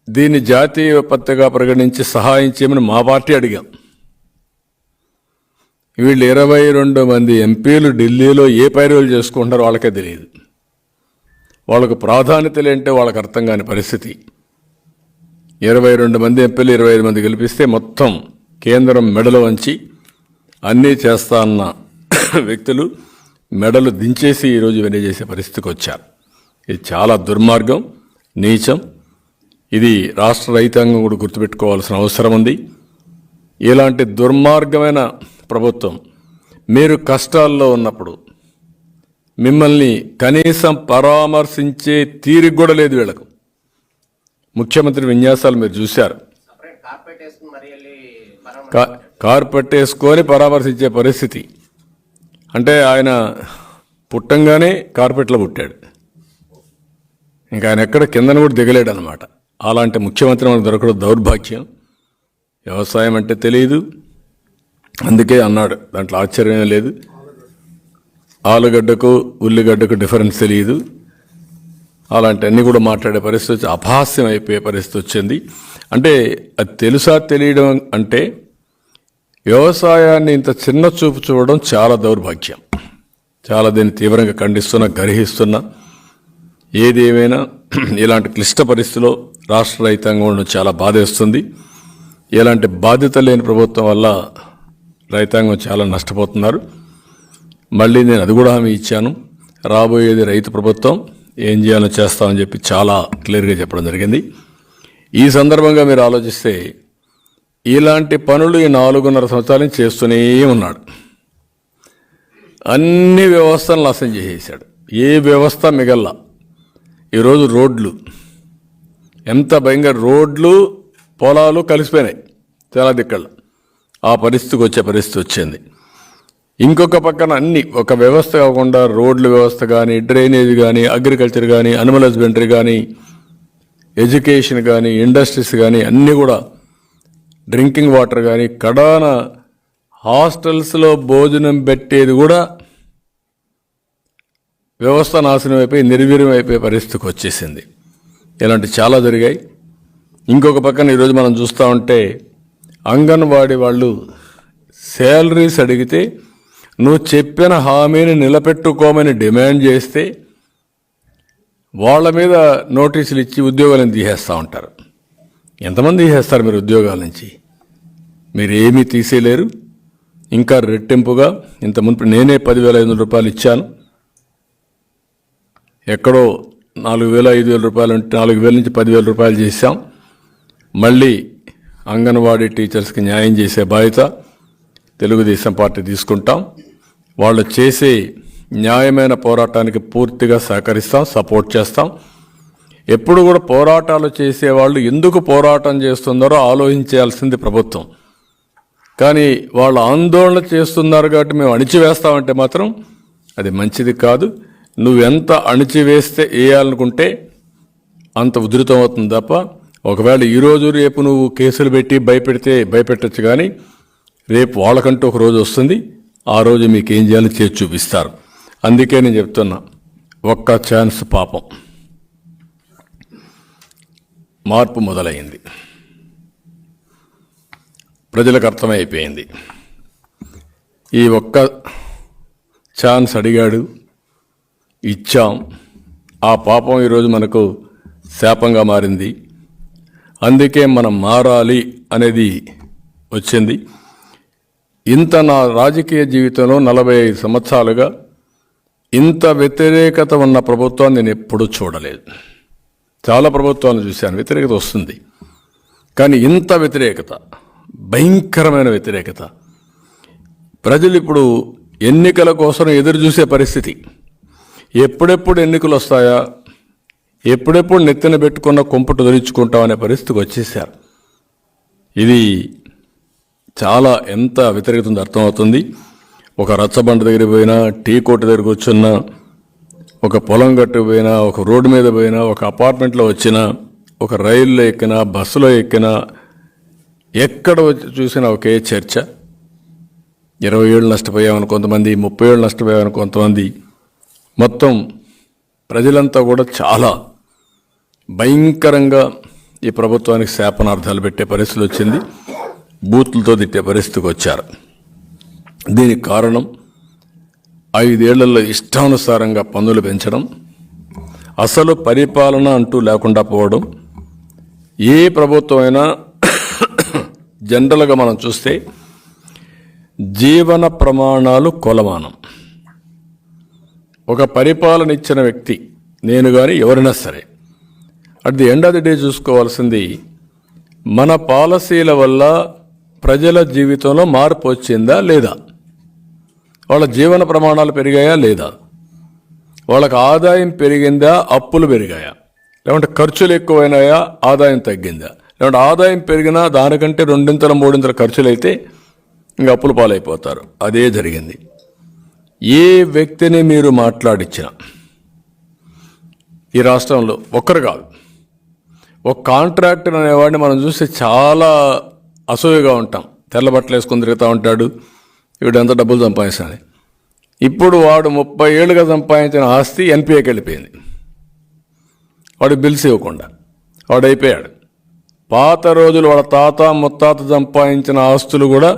దీన్ని జాతీయ విపత్తుగా పరిగణించి సహాయం చేయమని మా పార్టీ అడిగాం. వీళ్ళు 22 మంది ఎంపీలు ఢిల్లీలో ఏ పైరువులు చేసుకుంటున్నారో వాళ్ళకే తెలియదు. వాళ్ళకు ప్రాధాన్యత లేంటే వాళ్ళకు అర్థం కాని పరిస్థితి. 22 మంది ఎంపీలు 25 మంది గెలిపిస్తే మొత్తం కేంద్రం మెడలు వంచి అన్నీ చేస్తా అన్న వ్యక్తులు మెడలు దించేసి ఈరోజు ఇవన్నీ చేసే పరిస్థితికి వచ్చారు. ఇది చాలా దుర్మార్గం, నీచం. ఇది రాష్ట్ర రైతాంగం కూడా గుర్తుపెట్టుకోవాల్సిన అవసరం ఉంది. ఇలాంటి దుర్మార్గమైన ప్రభుత్వం మీరు కష్టాల్లో ఉన్నప్పుడు మిమ్మల్ని కనీసం పరామర్శించే తీరిక కూడా లేదు వీళ్ళకు. ముఖ్యమంత్రి విన్యాసాలు మీరు చూశారు. కార్పెట్ వేసుకొని పరామర్శించే పరిస్థితి. అంటే ఆయన పుట్టంగానే కార్పెట్లో పుట్టాడు, ఇంకా ఆయన ఎక్కడ కిందన కూడా దిగలేడు అనమాట. అలాంటి ముఖ్యమంత్రి మనకు దొరకడం దౌర్భాగ్యం. వ్యవసాయం అంటే తెలియదు, అందుకే అన్నాడు, దాంట్లో ఆశ్చర్యం లేదు. ఆలుగడ్డకు ఉల్లిగడ్డకు డిఫరెన్స్ తెలియదు. అలాంటివన్నీ కూడా మాట్లాడే పరిస్థితి, అపహాస్యం అయిపోయే పరిస్థితి వచ్చింది. అంటే అది తెలుసా తెలియడం అంటే వ్యవసాయాన్ని ఇంత చిన్న చూపు చూడడం చాలా దౌర్భాగ్యం. చాలా దీన్ని తీవ్రంగా ఖండిస్తున్నా, గర్హిస్తున్నా. ఏది ఏమైనా ఇలాంటి క్లిష్ట పరిస్థితిలో రాష్ట్ర రైతాంగం ఉండడం చాలా బాధేస్తుంది. ఇలాంటి బాధ్యత లేని ప్రభుత్వం వల్ల రైతాంగం చాలా నష్టపోతున్నారు. మళ్ళీ నేను అది కూడా హామీ ఇచ్చాను, రాబోయేది రైతు ప్రభుత్వం, ఏం చేయాలో చేస్తామని చెప్పి చాలా క్లియర్గా చెప్పడం జరిగింది. ఈ సందర్భంగా మీరు ఆలోచిస్తే ఇలాంటి పనులు ఈ 4.5 సంవత్సరాల నుంచి చేస్తూనే ఉన్నాడు. అన్ని వ్యవస్థలను నాశనం చేసేసాడు, ఏ వ్యవస్థ మిగల్లా. ఈరోజు రోడ్లు ఎంత భయంకర, రోడ్లు పొలాలు కలిసిపోయినాయి చాలా దిక్కళ్ళు. ఆ పరిస్థితికి వచ్చే పరిస్థితి వచ్చింది. ఇంకొక పక్కన అన్ని ఒక వ్యవస్థ కాకుండా రోడ్ల వ్యవస్థ కానీ, డ్రైనేజ్ కానీ, అగ్రికల్చర్ కానీ, అనిమల్ హస్బెండరీ కానీ, ఎడ్యుకేషన్ కానీ, ఇండస్ట్రీస్ కానీ అన్నీ కూడా, డ్రింకింగ్ వాటర్ కానీ, కడాన హాస్టల్స్లో భోజనం పెట్టేది కూడా వ్యవస్థ నాశనం అయిపోయి నిర్వీర్యం అయిపోయే పరిస్థితికి వచ్చేసింది. ఇలాంటి చాలా జరిగాయి. ఇంకొక పక్కన ఈరోజు మనం చూస్తూ ఉంటే అంగన్వాడీ వాళ్ళు శాలరీస్ అడిగితే నువ్వు చెప్పిన హామీని నిలబెట్టుకోమని డిమాండ్ చేస్తే వాళ్ళ మీద నోటీసులు ఇచ్చి ఉద్యోగాలను తీసేస్తూ ఉంటారు. ఎంతమంది తీసేస్తారు మీరు ఉద్యోగాల నుంచి? మీరు ఏమీ తీసేయలేరు. ఇంకా రెట్టింపుగా ఇంత మునుపు నేనే 10,500 రూపాయలు ఇచ్చాను. ఎక్కడో 4,000-5,000 రూపాయలు ఉంటే 4,000 నుంచి 10,000 రూపాయలు చేశాం. మళ్ళీ అంగన్వాడీ టీచర్స్కి న్యాయం చేసే బాధ్యత తెలుగుదేశం పార్టీ తీసుకుంటాం. వాళ్ళు చేసే న్యాయమైన పోరాటానికి పూర్తిగా సహకరిస్తాం, సపోర్ట్ చేస్తాం. ఎప్పుడు కూడా పోరాటాలు చేసేవాళ్ళు ఎందుకు పోరాటం చేస్తున్నారో ఆలోచించాల్సింది ప్రభుత్వం. కానీ వాళ్ళు ఆందోళన చేస్తున్నారు కాబట్టి మేము అణిచివేస్తామంటే మాత్రం అది మంచిది కాదు. నువ్వెంత అణిచివేస్తే వేయాలనుకుంటే అంత ఉధృతం అవుతుంది తప్ప, ఒకవేళ ఈరోజు రేపు నువ్వు కేసులు పెట్టి భయపెడితే భయపెట్టచ్చు, కానీ రేపు వాళ్ళకంటూ ఒక రోజు వస్తుంది, ఆ రోజు మీకు ఏం చేయాలో చేసి చూపిస్తారు. అందుకే నేను చెప్తున్నా, ఒక్క ఛాన్స్ పాపం. మార్పు మొదలైంది, ప్రజలకు అర్థమైపోయింది. ఈ ఒక్క ఛాన్స్ అడిగాడు, ఇచ్చాం. ఆ పాపం ఈరోజు మనకు శాపంగా మారింది. అందుకే మనం మారాలి అనేది వచ్చింది. ఇంత నా రాజకీయ జీవితంలో 45 సంవత్సరాలుగా ఇంత వ్యతిరేకత ఉన్న ప్రభుత్వాన్ని నేను ఎప్పుడూ చూడలేదు. చాలా ప్రభుత్వాలను చూశాను, వ్యతిరేకత వస్తుంది, కానీ ఇంత వ్యతిరేకత, భయంకరమైన వ్యతిరేకత. ప్రజలు ఇప్పుడు ఎన్నికల కోసం ఎదురు చూసే పరిస్థితి. ఎప్పుడెప్పుడు ఎన్నికలు వస్తాయా, ఎప్పుడెప్పుడు నెత్తిన పెట్టుకున్న కుంపటు దొరించుకుంటాం అనే పరిస్థితికి వచ్చేసారు. ఇది చాలా ఎంత వ్యతిరేకత ఉందో అర్థమవుతుంది. ఒక రచ్చబండ దగ్గర పోయినా, టీ కొట్టు దగ్గర కూర్చున్నా, ఒక పొలం గట్టు పోయినా, ఒక రోడ్డు మీద పోయినా, ఒక అపార్ట్మెంట్లో వచ్చినా, ఒక రైల్లో ఎక్కినా, బస్సులో ఎక్కినా, ఎక్కడ చూసినా ఒకే చర్చ. 20 ఏళ్ళు నష్టపోయామని కొంతమంది, 30 ఏళ్ళు నష్టపోయామని కొంతమంది. మొత్తం ప్రజలంతా కూడా చాలా భయంకరంగా ఈ ప్రభుత్వానికి శాపనార్థాలు పెట్టే పరిస్థితి వచ్చింది. బూతులతో తిట్టే పరిస్థితికి వచ్చారు. దీనికి కారణం 5 ఏళ్లలో ఇష్టానుసారంగా పన్నులు పెంచడం, అసలు పరిపాలన అంటూ లేకుండా పోవడం. ఏ ప్రభుత్వమైనా జనరల్గా మనం చూస్తే జీవన ప్రమాణాలు కొలమానం. ఒక పరిపాలన ఇచ్చిన వ్యక్తి, నేను కానీ ఎవరైనా సరే, at the end of the day చూసుకోవాల్సింది మన పాలసీల వల్ల ప్రజల జీవితంలో మార్పు వచ్చిందా లేదా, వాళ్ళ జీవన ప్రమాణాలు పెరిగాయా లేదా, వాళ్ళకి ఆదాయం పెరిగిందా అప్పులు పెరిగాయా, లేకుంటే ఖర్చులు ఎక్కువైనాయా ఆదాయం తగ్గిందా, లేకుంటే ఆదాయం పెరిగినా దానికంటే 2-3 ఖర్చులు అయితే ఇంకా అప్పులు పాలైపోతారు. అదే జరిగింది. ఏ వ్యక్తిని మీరు మాట్లాడించినా ఈ రాష్ట్రంలో ఒక్కరు కాదు, ఒక కాంట్రాక్టర్ అనేవాడిని మనం చూస్తే చాలా అసూయగా ఉంటాం. తెల్ల బట్టలు వేసుకొని తిరుగుతూ ఉంటాడు, వీడు ఎంత డబ్బులు సంపాదిస్తాను. ఇప్పుడు వాడు 30 ఏళ్ళుగా సంపాదించిన ఆస్తి ఎన్పిఏకి వెళ్ళిపోయింది. వాడు బిల్స్ ఇవ్వకుండా వాడు అయిపోయాడు. పాత రోజులు వాళ్ళ తాత ముత్తాత సంపాదించిన ఆస్తులు కూడా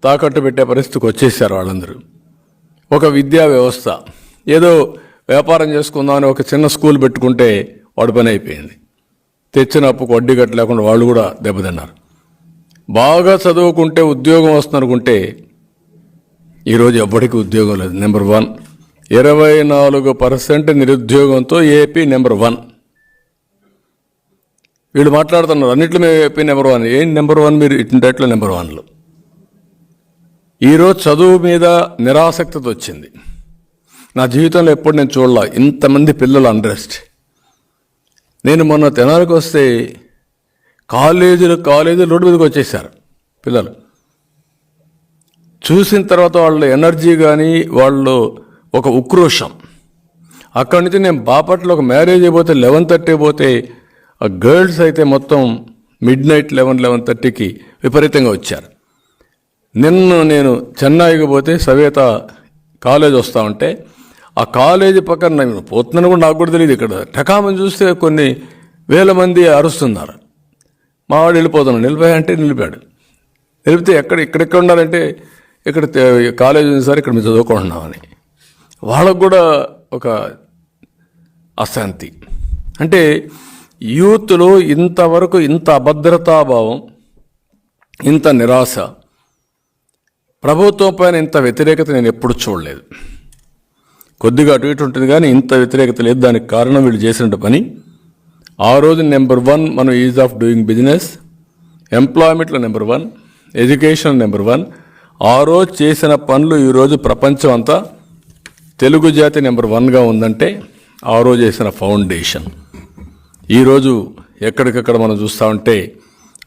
తాకట్టు పెట్టే పరిస్థితికి వచ్చేసారు వాళ్ళందరూ. ఒక విద్యా వ్యవస్థ, ఏదో వ్యాపారం చేసుకుందామని ఒక చిన్న స్కూల్ పెట్టుకుంటే వాడి పని అయిపోయింది. తెచ్చిన అప్పుకు వడ్డీ కట్టలేకుండా వాళ్ళు కూడా దెబ్బతిన్నారు. బాగా చదువుకుంటే ఉద్యోగం వస్తుంది అనుకుంటే ఈరోజు ఎవ్వడికి ఉద్యోగం లేదు. నెంబర్ 1, 24% నిరుద్యోగంతో ఏపీ నెంబర్ 1. వీళ్ళు మాట్లాడుతున్నారు అన్నిట్లో మేము ఏపీ నెంబర్ 1. ఏంటి నెంబర్ 1? మీరు ఇంటట్లో నెంబర్ 1లో. ఈరోజు చదువు మీద నిరాసక్తత వచ్చింది. నా జీవితంలో ఎప్పుడు నేను చూడలా ఇంతమంది పిల్లలు అండరెస్ట్. నేను మొన్న తెనాలికి వస్తే కాలేజీలు రోడ్డు మీదకి వచ్చేసారు పిల్లలు. చూసిన తర్వాత వాళ్ళ ఎనర్జీ కానీ వాళ్ళు ఒక ఉక్రోషం. అక్కడి నుంచి నేను బాపట్లో ఒక మ్యారేజ్ అయిపోతే 11:30 పోతే ఆ గర్ల్స్ అయితే మొత్తం midnight 11:30కి విపరీతంగా వచ్చారు. నిన్న నేను చెన్నైకి పోతే సవేత కాలేజ్ వస్తూ ఉంటే ఆ కాలేజీ పక్కన నేను పోతున్నాను కూడా నాకు కూడా తెలియదు. ఇక్కడ టకామని చూస్తే కొన్ని వేల మంది అరుస్తున్నారు. మావాడు వెళ్ళిపోతున్నాడు. నిలిపాయంటే నిలిపాడు. నిలిపితే ఇక్కడెక్కడ ఉండాలంటే ఇక్కడ కాలేజ్ ఉంది సార్, ఇక్కడ మేము చదువుకుంటున్నామని. వాళ్ళకు కూడా ఒక అశాంతి. అంటే యూత్లో ఇంతవరకు ఇంత అభద్రతాభావం, ఇంత నిరాశ, ప్రభుత్వం పైన ఇంత వ్యతిరేకత నేను ఎప్పుడు చూడలేదు. కొద్దిగా అటు ఇటు ఉంటుంది కానీ ఇంత వ్యతిరేకత లేదు. దానికి కారణం వీళ్ళు చేసిన పని. ఆ రోజు నెంబర్ 1 మనం ఈజ్ ఆఫ్ డూయింగ్ బిజినెస్, ఎంప్లాయ్మెంట్లో నెంబర్ 1, ఎడ్యుకేషన్ నెంబర్ 1. ఆ రోజు చేసిన పనులు ఈరోజు ప్రపంచం అంతా తెలుగు జాతి నెంబర్ 1గా ఉందంటే ఆ రోజు చేసిన ఫౌండేషన్. ఈరోజు ఎక్కడికక్కడ మనం చూస్తూ ఉంటే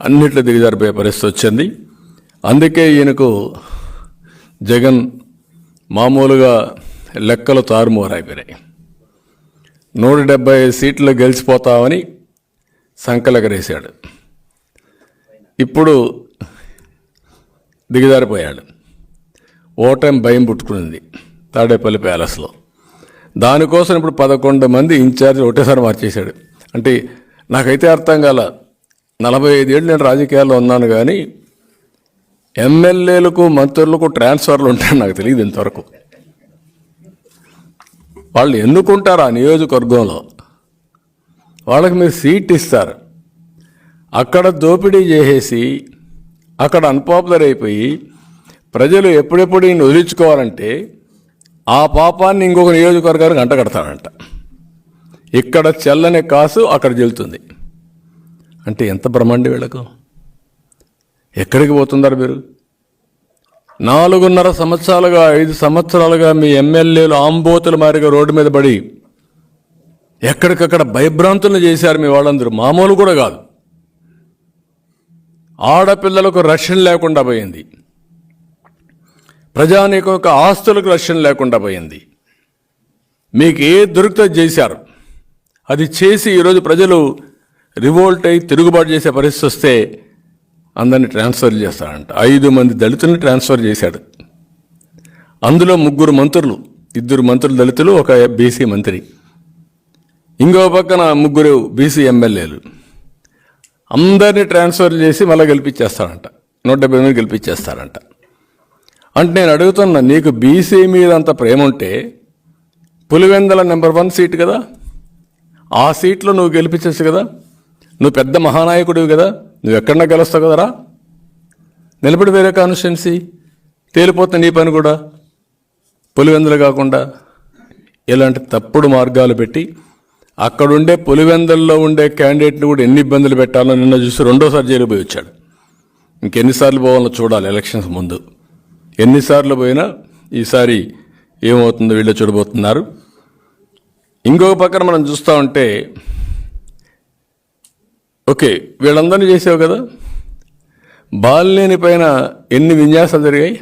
అన్నిట్లో దిగజారిపోయే పరిస్థితి వచ్చింది. అందుకే ఈయనకు జగన్ మామూలుగా లెక్కలు తారుమారైపోయినాయి. 175 సీట్లు గెలిచిపోతామని సంకలెగరేశాడు. ఇప్పుడు దిగజారిపోయాడు. ఓటమి భయం పుట్టుకునింది తాడేపల్లి ప్యాలెస్లో. దానికోసం ఇప్పుడు 11 మంది ఇన్ఛార్జ్ ఒకటేసారి మార్చేశాడు. అంటే నాకైతే అర్థం కాల. 45 ఏళ్ళు నేను రాజకీయాల్లో ఉన్నాను కానీ ఎమ్మెల్యేలకు మంత్రులకు ట్రాన్స్ఫర్లు ఉంటాయని నాకు తెలియదు ఇంతవరకు. వాళ్ళు ఎన్నుకుంటారు ఆ నియోజకవర్గంలో, వాళ్ళకి మీరు సీట్ ఇస్తారు. అక్కడ దోపిడీ చేసేసి అక్కడ అన్పాపులర్ అయిపోయి ప్రజలు ఎప్పుడెప్పుడు ఈయన వదిలించుకోవాలంటే ఆ పాపాన్ని ఇంకొక నియోజకవర్గానికి అంటగడతాడంట. ఇక్కడ చెల్లని కాసు అక్కడ చెల్లుతుంది. అంటే ఎంత బ్రహ్మాండి వీళ్ళకు. ఎక్కడికి పోతున్నారు మీరు? 4.5 సంవత్సరాలుగా 5 సంవత్సరాలుగా మీ ఎమ్మెల్యేలు ఆంబోతుల మారిగా రోడ్డు మీద పడి ఎక్కడికక్కడ భయభ్రాంతులను చేశారు మీ వాళ్ళందరూ. మామూలు కూడా కాదు. ఆడపిల్లలకు రక్షణ లేకుండా పోయింది. ప్రజానీకం యొక్క ఆస్తులకు రక్షణ లేకుండా పోయింది. మీకు ఏ దొరికితే చేశారు. అది చేసి ఈరోజు ప్రజలు రివోల్ట్ అయి తిరుగుబాటు చేసే పరిస్థితి వస్తే అందరినీ ట్రాన్స్ఫర్ చేస్తాడంట. 5 మంది దళితుల్ని ట్రాన్స్ఫర్ చేశాడు. అందులో 3 మంత్రులు, 2 మంత్రులు దళితులు, ఒక బీసీ మంత్రి, ఇంకో పక్కన 3 బీసీ ఎమ్మెల్యేలు. అందరినీ ట్రాన్స్ఫర్ చేసి మళ్ళీ గెలిపించేస్తాడంట. 170 గెలిపించేస్తాడంట. అంటే నేను అడుగుతున్నా, నీకు బీసీ మీద అంత ప్రేమ ఉంటే పులివెందల నెంబర్ 1 సీట్ కదా, ఆ సీట్లో నువ్వు గెలిపించచ్చు కదా, నువ్వు పెద్ద మహానాయకుడివి కదా, నువ్వు ఎక్కడన్నా గెలుస్తావు కదరా, నిలబడి వేరే కాన్స్టిట్యున్సీ తేలిపోతుంది నీ పని కూడా. పులివెందులు కాకుండా ఇలాంటి తప్పుడు మార్గాలు పెట్టి అక్కడుండే పులివెందుల్లో ఉండే క్యాండిడేట్ని కూడా ఎన్ని ఇబ్బందులు పెట్టాలో నిన్న చూసి రెండోసారి జైలు పోయి వచ్చాడు. ఇంకెన్నిసార్లు పోవాలో చూడాలి ఎలక్షన్స్ ముందు. ఎన్నిసార్లు పోయినా ఈసారి ఏమవుతుందో వీళ్ళు చూడబోతున్నారు. ఇంకొక పక్కన మనం చూస్తూ ఉంటే ఓకే వీళ్ళందరినీ చేసావు కదా, బాలినేని పైన ఎన్ని విన్యాసాలు జరిగాయి.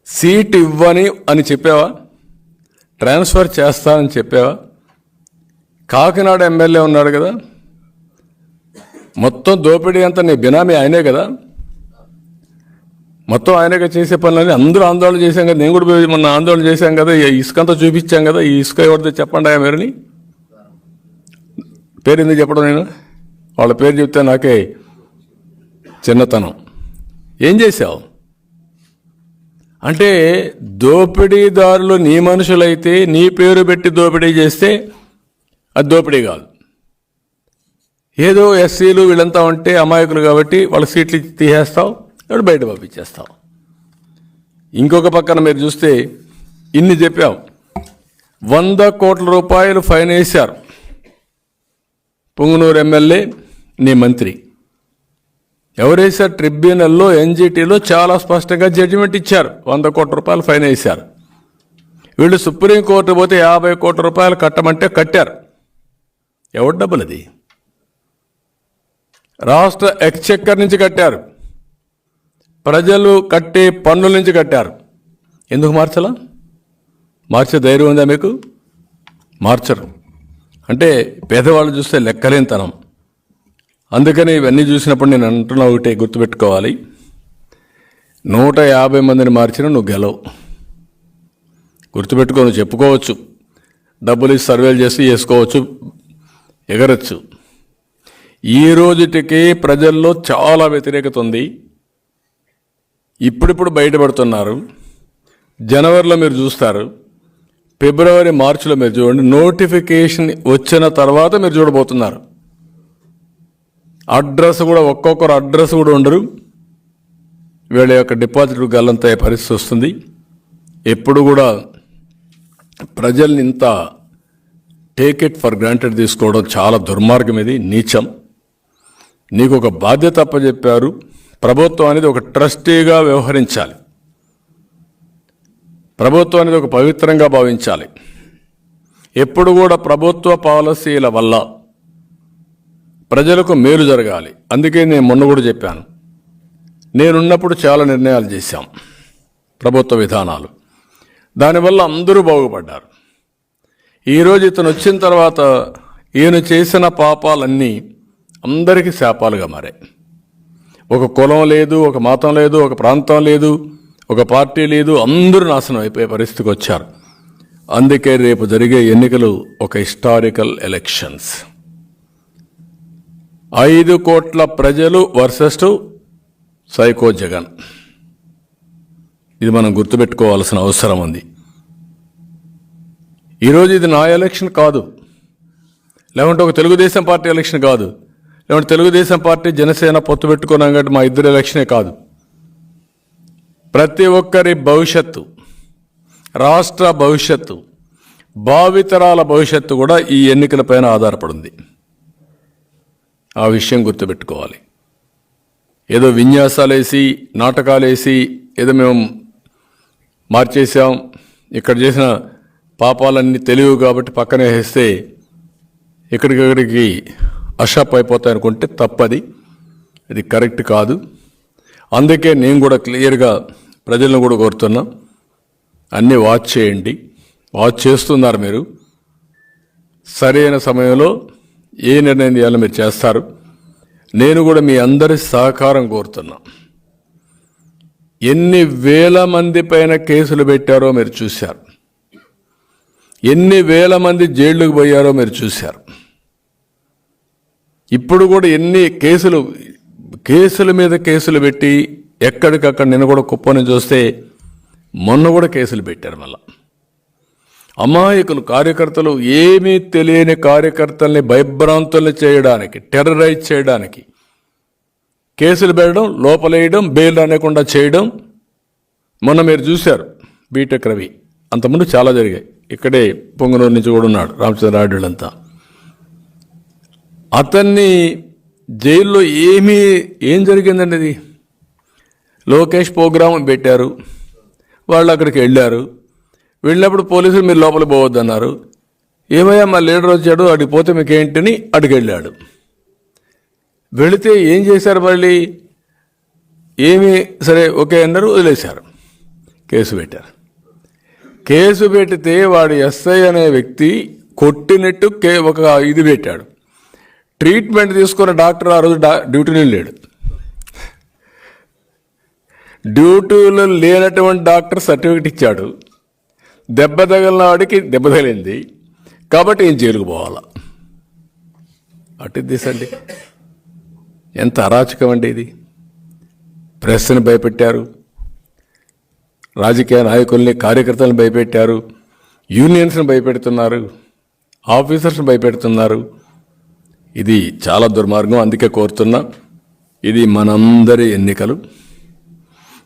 సీట్ ఇవ్వని అని చెప్పావా, ట్రాన్స్ఫర్ చేస్తా అని చెప్పావా. కాకినాడ ఎమ్మెల్యే ఉన్నాడు కదా, మొత్తం దోపిడీ అంతా నీ బినామీ ఆయనే కదా, మొత్తం ఆయనగా చేసే పనులని అందరూ ఆందోళన చేశాం కదా, నేను కూడా మొన్న ఆందోళన చేశాం కదా, ఇసుకంతా చూపించాం కదా, ఈ ఇసుక ఎవరితో చెప్పండి ఆ మీరుని పేరు ఎందుకు చెప్పడం, నేను వాళ్ళ పేరు చెప్తే నాకే చిన్నతనం. ఏం చేశావు అంటే దోపిడీదారులు నీ మనుషులైతే నీ పేరు పెట్టి దోపిడీ చేస్తే అది దోపిడీ కాదు. ఏదో ఎస్సీలు వీళ్ళంతా ఉంటే అమాయకులు కాబట్టి వాళ్ళ సీట్లు తీసేస్తావు, ఇప్పుడు బయట పంపించేస్తావు. ఇంకొక పక్కన మీరు చూస్తే ఇన్ని చెప్పావు, 100 కోట్ల రూపాయలు ఫైన్ వేశారు పుంగనూరు ఎమ్మెల్యే నీ మంత్రి. ఎవరేసారు, ట్రిబ్యునల్లో ఎన్జిటీలో చాలా స్పష్టంగా జడ్జిమెంట్ ఇచ్చారు, 100 కోట్ల రూపాయలు ఫైన్ వేశారు. వీళ్ళు సుప్రీంకోర్టు పోతే 50 కోట్ల రూపాయలు కట్టమంటే కట్టారు. ఎవరి డబ్బులు అది, రాష్ట్ర ఎక్స్చెక్కర్ నుంచి కట్టారు, ప్రజలు కట్టే పన్నుల నుంచి కట్టారు. ఎందుకు మార్చలా, మార్చే ధైర్యం ఉందా మీకు? మార్చరు. అంటే పేదవాళ్ళు చూస్తే లెక్కలేనితనం. అందుకని ఇవన్నీ చూసినప్పుడు నేను అంటున్నా ఒకటే గుర్తుపెట్టుకోవాలి, 150 మందిని మార్చినా నువ్వు గెలవు. గుర్తుపెట్టుకో, నువ్వు చెప్పుకోవచ్చు, డబ్బులు ఇచ్చి సర్వేలు చేసి చేసుకోవచ్చు, ఎగరచ్చు. ఈ రోజుటికి ప్రజల్లో చాలా వ్యతిరేకత ఉంది. ఇప్పుడిప్పుడు బయటపడుతున్నారు. జనవరిలో మీరు చూస్తారు, ఫిబ్రవరి మార్చిలో మీరు చూడండి, నోటిఫికేషన్ వచ్చిన తర్వాత మీరు చూడబోతున్నారు. అడ్రస్ కూడా ఒక్కొక్కరు అడ్రస్ కూడా ఉండరు, వీళ్ళ యొక్క డిపాజిట్ గల్లంతయ్యే పరిస్థితి వస్తుంది. ఎప్పుడు కూడా ప్రజల్ని ఇంత టేక్ ఇట్ ఫర్ గ్రాంటెడ్ తీసుకోవడం చాలా దుర్మార్గం, ఇది నీచం. నీకు ఒక బాధ్యత అప్పచెప్పారు, ప్రభుత్వం అనేది ఒక ట్రస్టీగా వ్యవహరించాలి, ప్రభుత్వం అనేది ఒక పవిత్రంగా భావించాలి. ఎప్పుడు కూడా ప్రభుత్వ పాలసీల వల్ల ప్రజలకు మేలు జరగాలి. అందుకే నేను మొన్న కూడా చెప్పాను, నేనున్నప్పుడు చాలా నిర్ణయాలు చేశాం, ప్రభుత్వ విధానాలు, దానివల్ల అందరూ బాగుపడ్డారు. ఈరోజు ఇతను వచ్చిన తర్వాత ఈయన చేసిన పాపాలన్నీ అందరికీ శాపాలుగా మారాయి. ఒక కులం లేదు, ఒక మతం లేదు, ఒక ప్రాంతం లేదు, ఒక పార్టీ లేదు, అందరూ నాశనం అయిపోయే పరిస్థితికి వచ్చారు. అందుకే రేపు జరిగే ఎన్నికలు ఒక హిస్టారికల్ ఎలక్షన్స్. 5 కోట్ల ప్రజలు వర్సెస్ సైకో జగన్. ఇది మనం గుర్తుపెట్టుకోవాల్సిన అవసరం ఉంది. ఈరోజు ఇది నా ఎలక్షన్ కాదు, లేకుంటే ఒక తెలుగుదేశం పార్టీ ఎలక్షన్ కాదు, లేకుంటే తెలుగుదేశం పార్టీ జనసేన పొత్తు పెట్టుకున్నాం కాబట్టి మా ఇద్దరు ఎలక్షనే కాదు. ప్రతి ఒక్కరి భవిష్యత్తు, రాష్ట్ర భవిష్యత్తు, భావితరాల భవిష్యత్తు కూడా ఈ ఎన్నికలపైన ఆధారపడింది. ఆ విషయం గుర్తుపెట్టుకోవాలి. ఏదో విన్యాసాలేసి నాటకాలేసి ఏదో మేము మార్చేసాం, ఇక్కడ చేసిన పాపాలన్నీ తెలియవు కాబట్టి పక్కనే వేస్తే ఇక్కడికి అషాప్ అయిపోతాయనుకుంటే తప్పది, ఇది కరెక్ట్ కాదు. అందుకే నేను కూడా క్లియర్గా ప్రజలను కూడా కోరుతున్నా, అన్నీ వాచ్ చేయండి. వాచ్ చేస్తున్నారు మీరు, సరైన సమయంలో ఏ నిర్ణయం చేయాలో మీరు చేస్తారు. నేను కూడా మీ అందరి సహకారం కోరుతున్నా. ఎన్ని వేల మంది పైన కేసులు పెట్టారో మీరు చూశారు, ఎన్ని వేల మంది జైళ్ళకు పోయారో మీరు చూశారు. ఇప్పుడు కూడా ఎన్ని కేసుల మీద కేసులు పెట్టి ఎక్కడికక్కడ నిన్న కూడా కుప్పని చూస్తే మొన్న కూడా కేసులు పెట్టారు. మళ్ళా అమాయకులు కార్యకర్తలు, ఏమీ తెలియని కార్యకర్తల్ని భయభ్రాంతుల్ని చేయడానికి, టెర్రరైజ్ చేయడానికి కేసులు పెట్టడం, లోపలేయడం, బెయిల్ అనేకుండా చేయడం. మొన్న మీరు చూశారు బీటెక్ రవి, అంతకుముందు చాలా జరిగాయి. ఇక్కడే పొంగనూరు నుంచి కూడా ఉన్నాడు రామచంద్రారెడ్డిలంతా. అతన్ని జైల్లో ఏం జరిగిందండి? అది లోకేష్ ప్రోగ్రాం పెట్టారు, వాళ్ళు అక్కడికి వెళ్ళినప్పుడు పోలీసులు మీరు లోపలికి పోవద్దన్నారు. ఏమయ్యా మా లీడర్ వచ్చాడు, అడిగి పోతే మీకేంటని అడిగి వెళ్ళాడు. వెళితే ఏం చేశారు? మళ్ళీ ఏమి సరే ఓకే అన్నారు, వదిలేశారు. కేసు పెట్టారు. కేసు పెడితే వాడు ఎస్ఐ అనే వ్యక్తి కొట్టినట్టు ఒక ఇది పెట్టాడు. ట్రీట్మెంట్ తీసుకున్న డాక్టర్ ఆ రోజు డ్యూటీలో లేడు. డ్యూటీలో లేనటువంటి డాక్టర్ సర్టిఫికెట్ ఇచ్చాడు. దెబ్బ తగిలిన వాడికి దెబ్బ తగిలింది కాబట్టి ఏం జైలుకు పోవాలా? అటు తీసండి, ఎంత అరాచకం అండి ఇది. ప్రెస్ని భయపెట్టారు, రాజకీయ నాయకుల్ని, కార్యకర్తలను భయపెట్టారు, యూనియన్స్ని భయపెడుతున్నారు, ఆఫీసర్స్ని భయపెడుతున్నారు. ఇది చాలా దుర్మార్గం. అందుకే కోరుతున్నా, ఇది మనందరి ఎన్నికలు.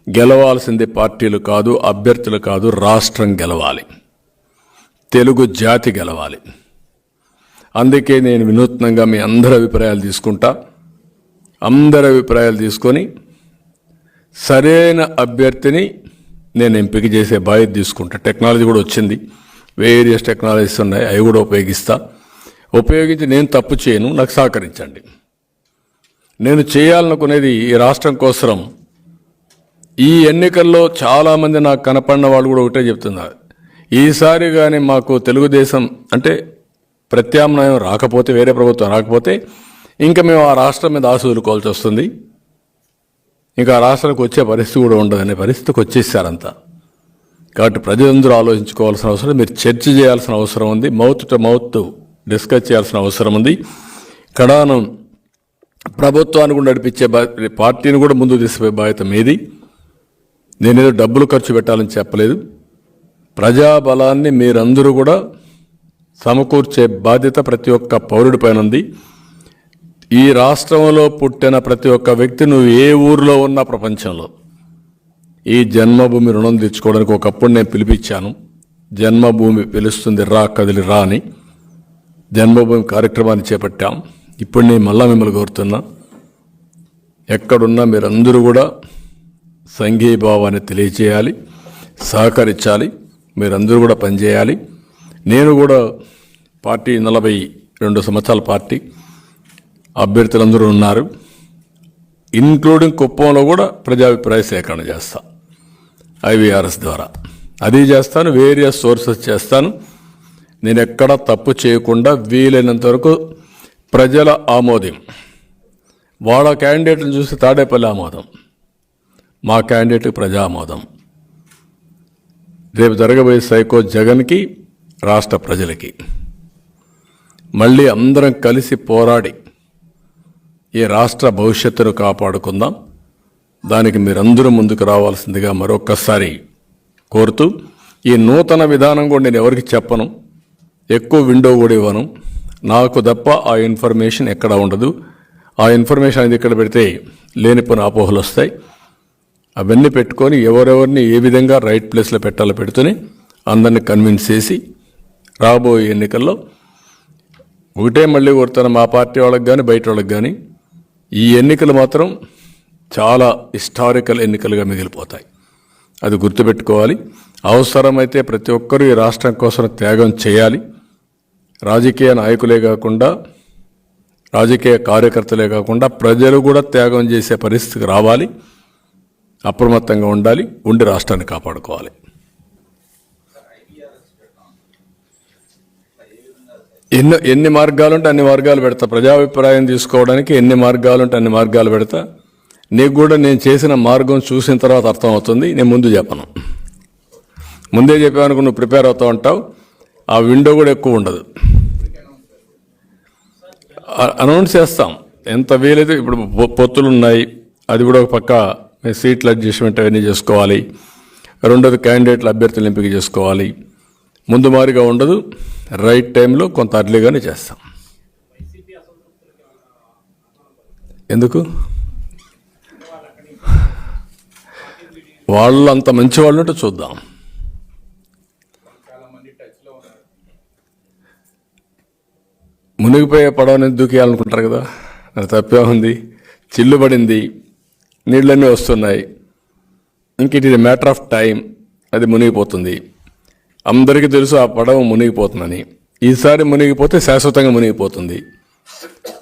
గెలవాల్సింది పార్టీలు కాదు, అభ్యర్థులు కాదు, రాష్ట్రం గెలవాలి, తెలుగు జాతి గెలవాలి. అందుకే నేను వినూత్నంగా మీ అందరి అభిప్రాయాలు తీసుకుంటా. అందరి అభిప్రాయాలు తీసుకొని సరైన అభ్యర్థిని నేను ఎంపిక చేసే బాధ్యత తీసుకుంటా. టెక్నాలజీ కూడా వచ్చింది, వేరియస్ టెక్నాలజీస్ ఉన్నాయి, అవి కూడా ఉపయోగించి నేను తప్పు చేయను, నాకు సహకరించండి. నేను చేయాలనుకునేది ఈ రాష్ట్రం కోసం. ఈ ఎన్నికల్లో చాలామంది నాకు కనపడిన వాళ్ళు కూడా ఒకటే చెప్తున్నారు, ఈసారి కానీ మాకు తెలుగుదేశం అంటే ప్రత్యామ్నాయం రాకపోతే, వేరే ప్రభుత్వం రాకపోతే ఇంకా మేము ఆ రాష్ట్రం మీద ఆశ వదులుకోవాల్సి వస్తుంది, ఇంకా ఆ రాష్ట్రానికి వచ్చే పరిస్థితి కూడా ఉండదనే పరిస్థితికి వచ్చేసారంతా. కాబట్టి ప్రజలందరూ ఆలోచించుకోవాల్సిన అవసరం, మీరు చర్చ చేయాల్సిన అవసరం ఉంది, మౌత్ టు మౌత్ డిస్కస్ చేయాల్సిన అవసరం ఉంది. కడానం ప్రభుత్వాన్ని కూడా నడిపించే పార్టీని కూడా ముందుకు తీసుకుపోయే బాధ్యత మీది. నేనేదో డబ్బులు ఖర్చు పెట్టాలని చెప్పలేదు. ప్రజాబలాన్ని మీరందరూ కూడా సమకూర్చే బాధ్యత ప్రతి ఒక్క పౌరుడి పైన ఉంది. ఈ రాష్ట్రంలో పుట్టిన ప్రతి ఒక్క వ్యక్తి, నువ్వు ఏ ఊరిలో ఉన్నా ప్రపంచంలో, ఈ జన్మభూమి రుణం తెచ్చుకోవడానికి ఒకప్పుడు నేను పిలిపించాను. జన్మభూమి పిలుస్తుంది రా, కదిలి రా అని జన్మభూమి కార్యక్రమాన్ని చేపట్టాం. ఇప్పుడు నేను మళ్ళా మిమ్మల్ని కోరుతున్నా, ఎక్కడున్నా మీరందరూ కూడా సంఘీభావాన్ని తెలియచేయాలి, సహకరించాలి, మీరందరూ కూడా పనిచేయాలి. నేను కూడా పార్టీ 42 సంవత్సరాల పార్టీ, అభ్యర్థులందరూ ఉన్నారు, ఇంక్లూడింగ్ కుప్పంలో కూడా ప్రజాభిప్రాయ సేకరణ చేస్తా ఐవీఆర్ఎస్ ద్వారా. అది చేస్తాను, వేరియస్ సోర్సెస్ చేస్తాను. నేను ఎక్కడా తప్పు చేయకుండా వీలైనంత వరకు ప్రజల ఆమోదం. వాళ్ళ క్యాండిడేట్ని చూసి తాడేపల్లి ఆమోదం, మా క్యాండిడేట్కి ప్రజా ఆమోదం. రేపు జరగబోయే సైకో జగన్కి, రాష్ట్ర ప్రజలకి మళ్ళీ అందరం కలిసి పోరాడి ఈ రాష్ట్ర భవిష్యత్తును కాపాడుకుందాం. దానికి మీరందరూ ముందుకు రావాల్సిందిగా మరొక్కసారి కోరుతూ, ఈ నూతన విధానం కూడా నేను ఎవరికి చెప్పను, ఎక్కువ విండో కూడా ఇవ్వను. నాకు తప్ప ఆ ఇన్ఫర్మేషన్ ఎక్కడ ఉండదు. ఆ ఇన్ఫర్మేషన్ అనేది ఇక్కడ పెడితే లేనిపోయిన అపోహలు వస్తాయి. అవన్నీ పెట్టుకొని ఎవరెవరిని ఏ విధంగా రైట్ ప్లేస్లో పెట్టాలో పెడుతూనే అందరినీ కన్విన్స్ చేసి రాబోయే ఎన్నికల్లో ఒకటే మళ్ళీ కోరుతాను, మా పార్టీ వాళ్ళకి కానీ బయట వాళ్ళకి కానీ, ఈ ఎన్నికలు మాత్రం చాలా హిస్టారికల్ ఎన్నికలుగా మిగిలిపోతాయి. అది గుర్తుపెట్టుకోవాలి. అవసరమైతే ప్రతి ఒక్కరూ ఈ రాష్ట్రం కోసం త్యాగం చేయాలి. రాజకీయ నాయకులే కాకుండా, రాజకీయ కార్యకర్తలే కాకుండా ప్రజలు కూడా త్యాగం చేసే పరిస్థితికి రావాలి. అప్రమత్తంగా ఉండాలి, ఉండి రాష్ట్రాన్ని కాపాడుకోవాలి. ఎన్ని మార్గాలుంటే అన్ని మార్గాలు పెడతా. ప్రజాభిప్రాయం తీసుకోవడానికి ఎన్ని మార్గాలుంటే అన్ని మార్గాలు పెడతా. నీకు కూడా నేను చేసిన మార్గం చూసిన తర్వాత అర్థమవుతుంది. నేను ముందు చెప్పను, ముందే చెప్పానుకో నువ్వు ప్రిపేర్ అవుతూ ఉంటావు. ఆ విండో కూడా ఎక్కువ ఉండదు. అనౌన్స్ చేస్తాం ఎంత వీలైతే. ఇప్పుడు పొత్తులు ఉన్నాయి, అది కూడా ఒక పక్క సీట్ల అడ్జస్ట్మెంట్ అవన్నీ చేసుకోవాలి. రెండోది క్యాండిడేట్ల అభ్యర్థులు ఎంపిక చేసుకోవాలి. ముందు మారిగా ఉండదు, రైట్ టైంలో కొంత అర్లీగానే చేస్తాం. ఎందుకు వాళ్ళు అంత మంచి వాళ్ళు ఉంటే చూద్దాం. మునిగిపోయే పడవని దూకేయాలనుకుంటారు కదా, అది తప్పే ఉంది. చిల్లు పడింది, నీళ్ళన్నీ వస్తున్నాయి, ఇంక it is matter of time, అది మునిగిపోతుంది. అందరికీ తెలుసు ఆ పడవ మునిగిపోతుందని. ఈసారి మునిగిపోతే శాశ్వతంగా మునిగిపోతుంది.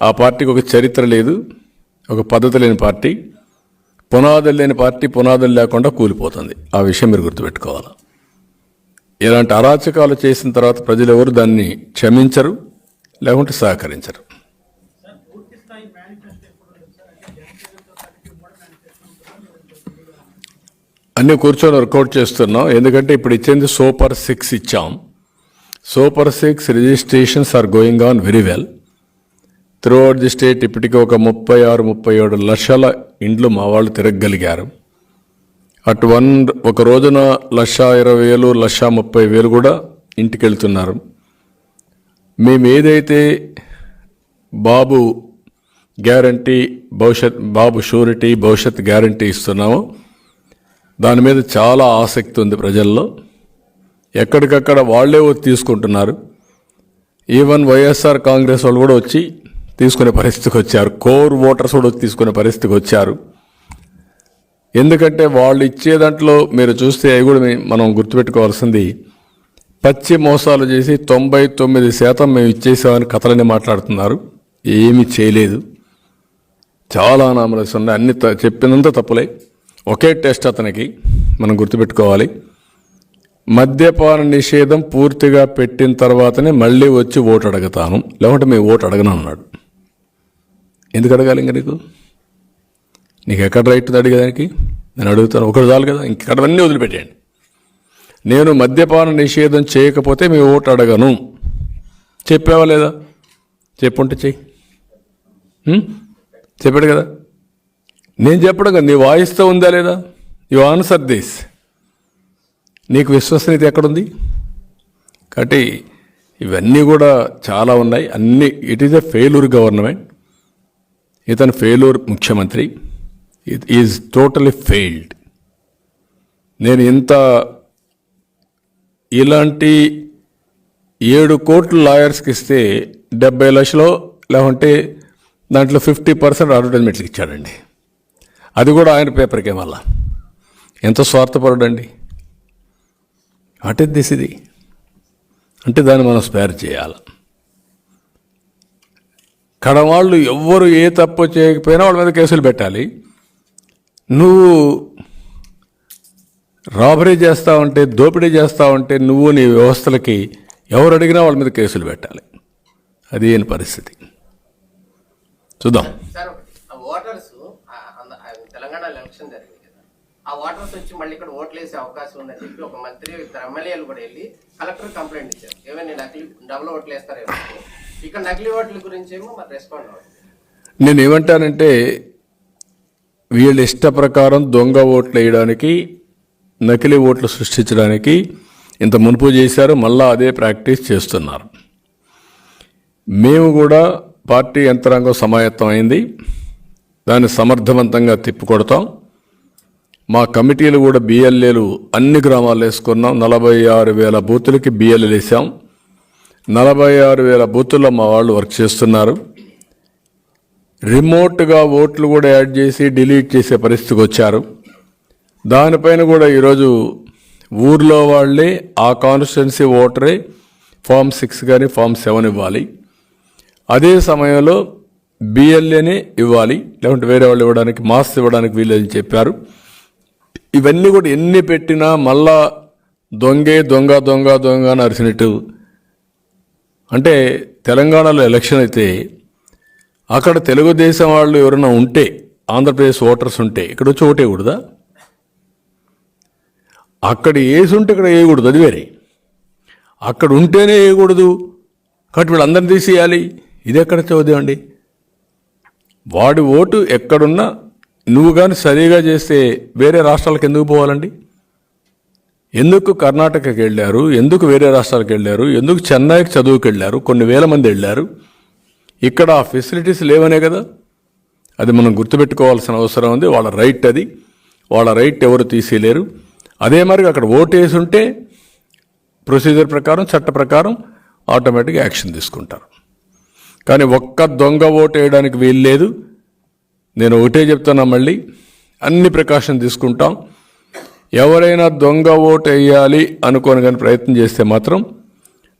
ఆ పార్టీకి ఒక చరిత్ర లేదు, ఒక పద్ధతి లేని పార్టీ, పునాదులు లేని పార్టీ, పునాదులు లేకుండా కూలిపోతుంది. ఆ విషయం మీరు గుర్తుపెట్టుకోవాలి. ఇలాంటి అరాచకాలు చేసిన తర్వాత ప్రజలు ఎవరు దాన్ని క్షమించరు, లేకుంటే సహకరించరు. అన్నీ కూర్చొని వర్కౌట్ చేస్తున్నాం. ఎందుకంటే ఇప్పుడు ఇచ్చింది సూపర్ 6 ఇచ్చాం. Super 6 registrations are going on very well throughout the state. ఇప్పటికీ ఒక 36-37 లక్షల ఇండ్లు మా వాళ్ళు తిరగగలిగారు. అటు ఒక రోజున 1,20,000, 1,30,000 కూడా ఇంటికి వెళ్తున్నారు. మేము ఏదైతే బాబు గ్యారంటీ బాబు షూరిటీ భవిష్యత్ గ్యారంటీ ఇస్తున్నామో దాని మీద చాలా ఆసక్తి ఉంది ప్రజల్లో. ఎక్కడికక్కడ వాళ్లే తీసుకుంటున్నారు. ఈవెన్ వైఎస్ఆర్ కాంగ్రెస్ వాళ్ళు కూడా వచ్చి తీసుకునే పరిస్థితికి వచ్చారు. కోర్ ఓటర్స్ కూడా తీసుకునే పరిస్థితికి వచ్చారు. ఎందుకంటే వాళ్ళు ఇచ్చే దాంట్లో మీరు చూస్తే అవి కూడా మనం గుర్తుపెట్టుకోవాల్సింది, పచ్చి మోసాలు చేసి 99% మేము ఇచ్చేసామని కథలని మాట్లాడుతున్నారు. ఏమీ చేయలేదు. చాలా అనామరస్ ఉన్నాయి. అన్ని చెప్పినంత తప్పులే. ఒకే టెస్ట్ అతనికి మనం గుర్తుపెట్టుకోవాలి. మద్యపాన నిషేధం పూర్తిగా పెట్టిన తర్వాతనే మళ్ళీ వచ్చి ఓటు అడుగుతాను, లేకుంటే మేము ఓటు అడగను అన్నాడు. ఎందుకు అడగాలి? ఇంకా నీకు ఎక్కడ రైట్ అడిగేదానికి? నేను అడుగుతాను, ఒకటి చాలు కదా, ఇంకెక్కడవన్నీ వదిలిపెట్టేయండి. నేను మద్యపాన నిషేధం చేయకపోతే మీ ఓటు అడగను చెప్పావా లేదా? చెప్పుంటే చెయ్యి. చెప్పాడు కదా. నేను చెప్పడం కదా, నీ వాయిస్తో ఉందా లేదా? You answer this. నీకు విశ్వసనీయత ఎక్కడుంది? కాబట్టి ఇవన్నీ కూడా చాలా ఉన్నాయి. అన్నీ it is a failure government. ఇతను ఫెయిల్యూర్ ముఖ్యమంత్రి. It is totally failed. నేను ఇలాంటి 7 కోట్లు లాయర్స్కి ఇస్తే 70 లక్షలు, లేకుంటే దాంట్లో 50% అడ్వర్టైజ్మెంట్కి ఇచ్చాడండి. అది కూడా ఆయన పేపర్కే. మళ్ళా ఎంత స్వార్థపరుడండి. అటే దిస్ ఇది అంటే దాన్ని మనం స్పేర్ చేయాలి. కడవాళ్ళు ఎవ్వరు ఏ తప్పు చేయకపోయినా వాళ్ళ మీద కేసులు పెట్టాలి. నువ్వు రాబరీ చేస్తావంటే, దోపిడీ చేస్తావంటే నువ్వు నీ వ్యవస్థలకి ఎవరు అడిగినా వాళ్ళ మీద కేసులు పెట్టాలి. అది ఏని పరిస్థితి. చూద్దాం. ఓటర్స్ తెలంగాణలో ఎలక్షన్ జరిగింది కదా, ఆ ఓటర్స్ వచ్చి మళ్ళీ ఇక్కడ ఓట్లు వేసే అవకాశం ఉందని చెప్పి ఒక మంత్రి, 2 ఎమ్మెల్యేలు కూడా వెళ్ళి కలెక్టర్ కంప్లైంట్ ఇచ్చారు. ఏమైనా నకిలీ డబుల్ ఓట్లు వేస్తారేమో. ఇక్కడ నకిలీ ఓట్ల గురించి ఏమో మరి రెస్పాండ్ అవ్వదు. నేను ఏమంటానంటే, వీళ్ళ ఇష్ట ప్రకారం దొంగ ఓట్లు వేయడానికి, నకిలీ ఓట్లు సృష్టించడానికి ఇంత మునుపు చేశారు. మళ్ళా అదే ప్రాక్టీస్ చేస్తున్నారు. మేము కూడా పార్టీ యంత్రాంగం సమాయత్తం అయింది. దాన్ని సమర్థవంతంగా తిప్పికొడతాం. మా కమిటీలు కూడా బిఎల్ఏలు అన్ని గ్రామాల్లో వేసుకున్నాం. 46,000 బూతులకి బిఎల్ఏలు వేసాం. 46,000 బూతుల్లో మా వాళ్ళు వర్క్ చేస్తున్నారు. రిమోట్గా ఓట్లు కూడా యాడ్ చేసి డిలీట్ చేసే పరిస్థితికి వచ్చారు. దానిపైన కూడా ఈరోజు ఊర్లో వాళ్ళే ఆ కాన్స్టిట్యున్సీ ఓటరే ఫామ్ 6 కానీ ఫామ్ 7 ఇవ్వాలి. అదే సమయంలో బిఎల్ఏనే ఇవ్వాలి, లేకుంటే వేరే వాళ్ళు ఇవ్వడానికి, మాస్ ఇవ్వడానికి వీళ్ళని చెప్పారు. ఇవన్నీ కూడా ఎన్ని పెట్టినా మళ్ళా దొంగ అని అరిసినట్టు. అంటే తెలంగాణలో ఎలక్షన్ అయితే అక్కడ తెలుగుదేశం వాళ్ళు ఎవరైనా ఉంటే, ఆంధ్రప్రదేశ్ ఓటర్స్ ఉంటే ఇక్కడ వచ్చి ఓటేయకూడదా? అక్కడ వేసి ఉంటే ఇక్కడ వేయకూడదు, అది వేరే. అక్కడ ఉంటేనే వేయకూడదు కాబట్టి వీళ్ళందరినీ తీసేయాలి. ఇది ఎక్కడ చదువుదాం అండి? వాడి ఓటు ఎక్కడున్నా నువ్వు కానీ సరిగా చేస్తే వేరే రాష్ట్రాలకు ఎందుకు పోవాలండి? ఎందుకు కర్ణాటకకి వెళ్ళారు, ఎందుకు వేరే రాష్ట్రాలకు వెళ్ళారు, ఎందుకు చెన్నైకి చదువుకు వెళ్ళారు, కొన్ని వేల మంది వెళ్ళారు. ఇక్కడ ఆ ఫెసిలిటీస్ లేవనే కదా. అది మనం గుర్తుపెట్టుకోవాల్సిన అవసరం ఉంది. వాళ్ళ రైట్ అది, వాళ్ళ రైట్ ఎవరు తీసేయలేరు. అదే మరి అక్కడ ఓటు వేసి ఉంటే ప్రొసీజర్ ప్రకారం, చట్ట ప్రకారం ఆటోమేటిక్గా యాక్షన్ తీసుకుంటారు. కానీ ఒక్క దొంగ ఓటు వేయడానికి వీలు లేదు. నేను ఒకటే చెప్తున్నా, మళ్ళీ అన్ని ప్రికాషన్ తీసుకుంటాం. ఎవరైనా దొంగ ఓటు వేయాలి అనుకోని కానీ ప్రయత్నం చేస్తే మాత్రం,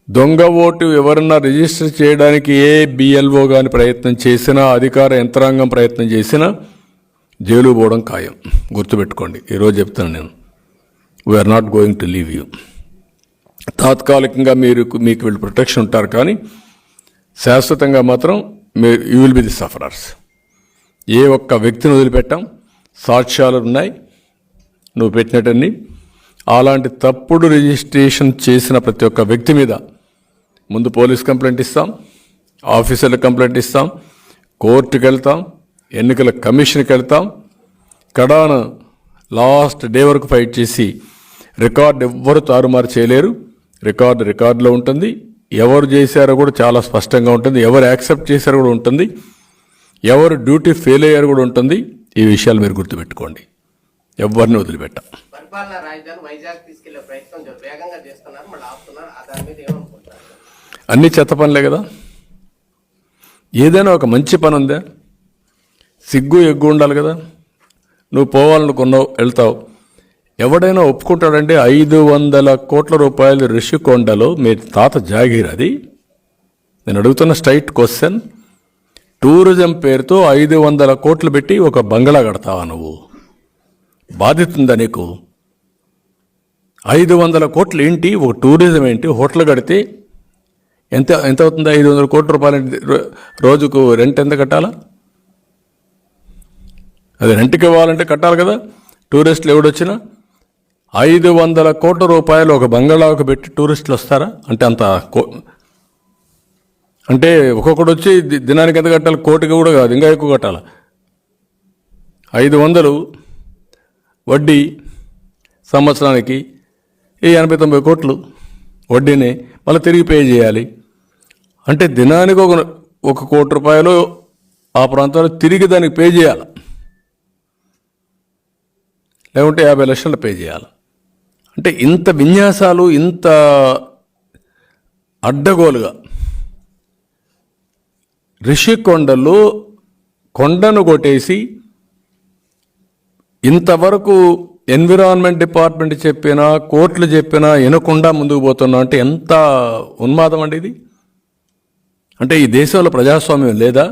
దొంగ ఓటు ఎవరన్నా రిజిస్టర్ చేయడానికి ఏ బిఎల్ఓ కానీ ప్రయత్నం చేసినా, అధికార యంత్రాంగం ప్రయత్నం చేసినా జైలు పోవడం ఖాయం. గుర్తుపెట్టుకోండి, ఈరోజు చెప్తాను నేను, we are not going to leave you. తాత్కాలికంగా మీకు వీళ్ళు ప్రొటెక్షన్ ఉంటారు, కానీ శాశ్వతంగా మాత్రం you will be the sufferers. ఏ ఒక్క వ్యక్తిని వదిలిపెట్టాం. సాక్ష్యాలు ఉన్నాయి నువ్వు పెట్టినట్టన్ని. అలాంటి తప్పుడు రిజిస్ట్రేషన్ చేసిన ప్రతి ఒక్క వ్యక్తి మీద ముందు పోలీస్ కంప్లైంట్ ఇస్తాం, ఆఫీసర్లకు కంప్లైంట్ ఇస్తాం, కోర్టుకు వెళ్తాం, ఎన్నికల కమిషన్కి వెళ్తాం. కడాన లాస్ట్ డే వరకు ఫైట్ చేసి రికార్డు ఎవ్వరు తారుమారు చేయలేరు. రికార్డులో ఉంటుంది. ఎవరు చేశారో కూడా చాలా స్పష్టంగా ఉంటుంది. ఎవరు యాక్సెప్ట్ చేశారో కూడా ఉంటుంది. ఎవరు డ్యూటీ ఫెయిల్ అయ్యారో కూడా ఉంటుంది. ఈ విషయాలు మీరు గుర్తుపెట్టుకోండి. ఎవరిని వదిలిపెట్టాం. పరిపాలన రాజధాని వైజాగ్ తీసుకెళ్లే ప్రయత్నం వేగంగా చేస్తున్నారు, మళ్ళీ ఆపుతున్నారు. దాని మీద ఏమనుకుంటారు? అన్ని చెత్త పనులే కదా. ఏదైనా ఒక మంచి పని ఉందా? సిగ్గు ఎగ్గు ఉండాలి కదా. నువ్వు పోవాలనుకున్నావు, వెళ్తావు. ఎవడైనా ఒప్పుకుంటాడంటే 500 కోట్ల రూపాయలు రిషికొండలో మీ తాత జాగీర్ అది. నేను అడుగుతున్న స్ట్రైట్ క్వశ్చన్. టూరిజం పేరుతో 500 కోట్లు పెట్టి ఒక బంగ్లా కడతావా నువ్వు? బాధ్యత ఉందా నీకు? 500 కోట్లు ఏంటి, ఒక టూరిజం ఏంటి? హోటల్ కడితే ఎంత అవుతుంది? 500 కోట్ల రూపాయలు రోజుకు రెంట్ ఎంత కట్టాలా? అది రెంట్కి ఇవ్వాలంటే కట్టాలి కదా. టూరిస్టులు ఎవడొచ్చినా 500 కోట్ల రూపాయలు ఒక బంగాళాకు పెట్టి టూరిస్టులు వస్తారా? అంటే అంటే ఒక్కొక్కడు వచ్చి దినానికి ఎంత కట్టాలి? కోటికి కూడా కాదు, ఇంకా ఎక్కువ కట్టాలి. 500 వడ్డీ సంవత్సరానికి 80-90 కోట్లు వడ్డీని మళ్ళీ తిరిగి పే చేయాలి. అంటే దినానికి ఒక కోటి రూపాయలు ఆ ప్రాంతంలో తిరిగి దానికి పే చేయాలి. లేకుంటే 50 లక్షలు పే చేయాలి. అంటే ఇంత విన్యాసాలు, ఇంత అడ్డగోలుగా రిషికొండలో కొండను కొట్టేసి ఇంతవరకు ఎన్విరాన్మెంట్ డిపార్ట్మెంట్ చెప్పినా, కోర్టులు చెప్పినా వినకుండా ముందుకు పోతున్నా అంటే ఎంత ఉన్మాదం అండి ఇది. అంటే ఈ దేశంలో ప్రజాస్వామ్యం లేదా?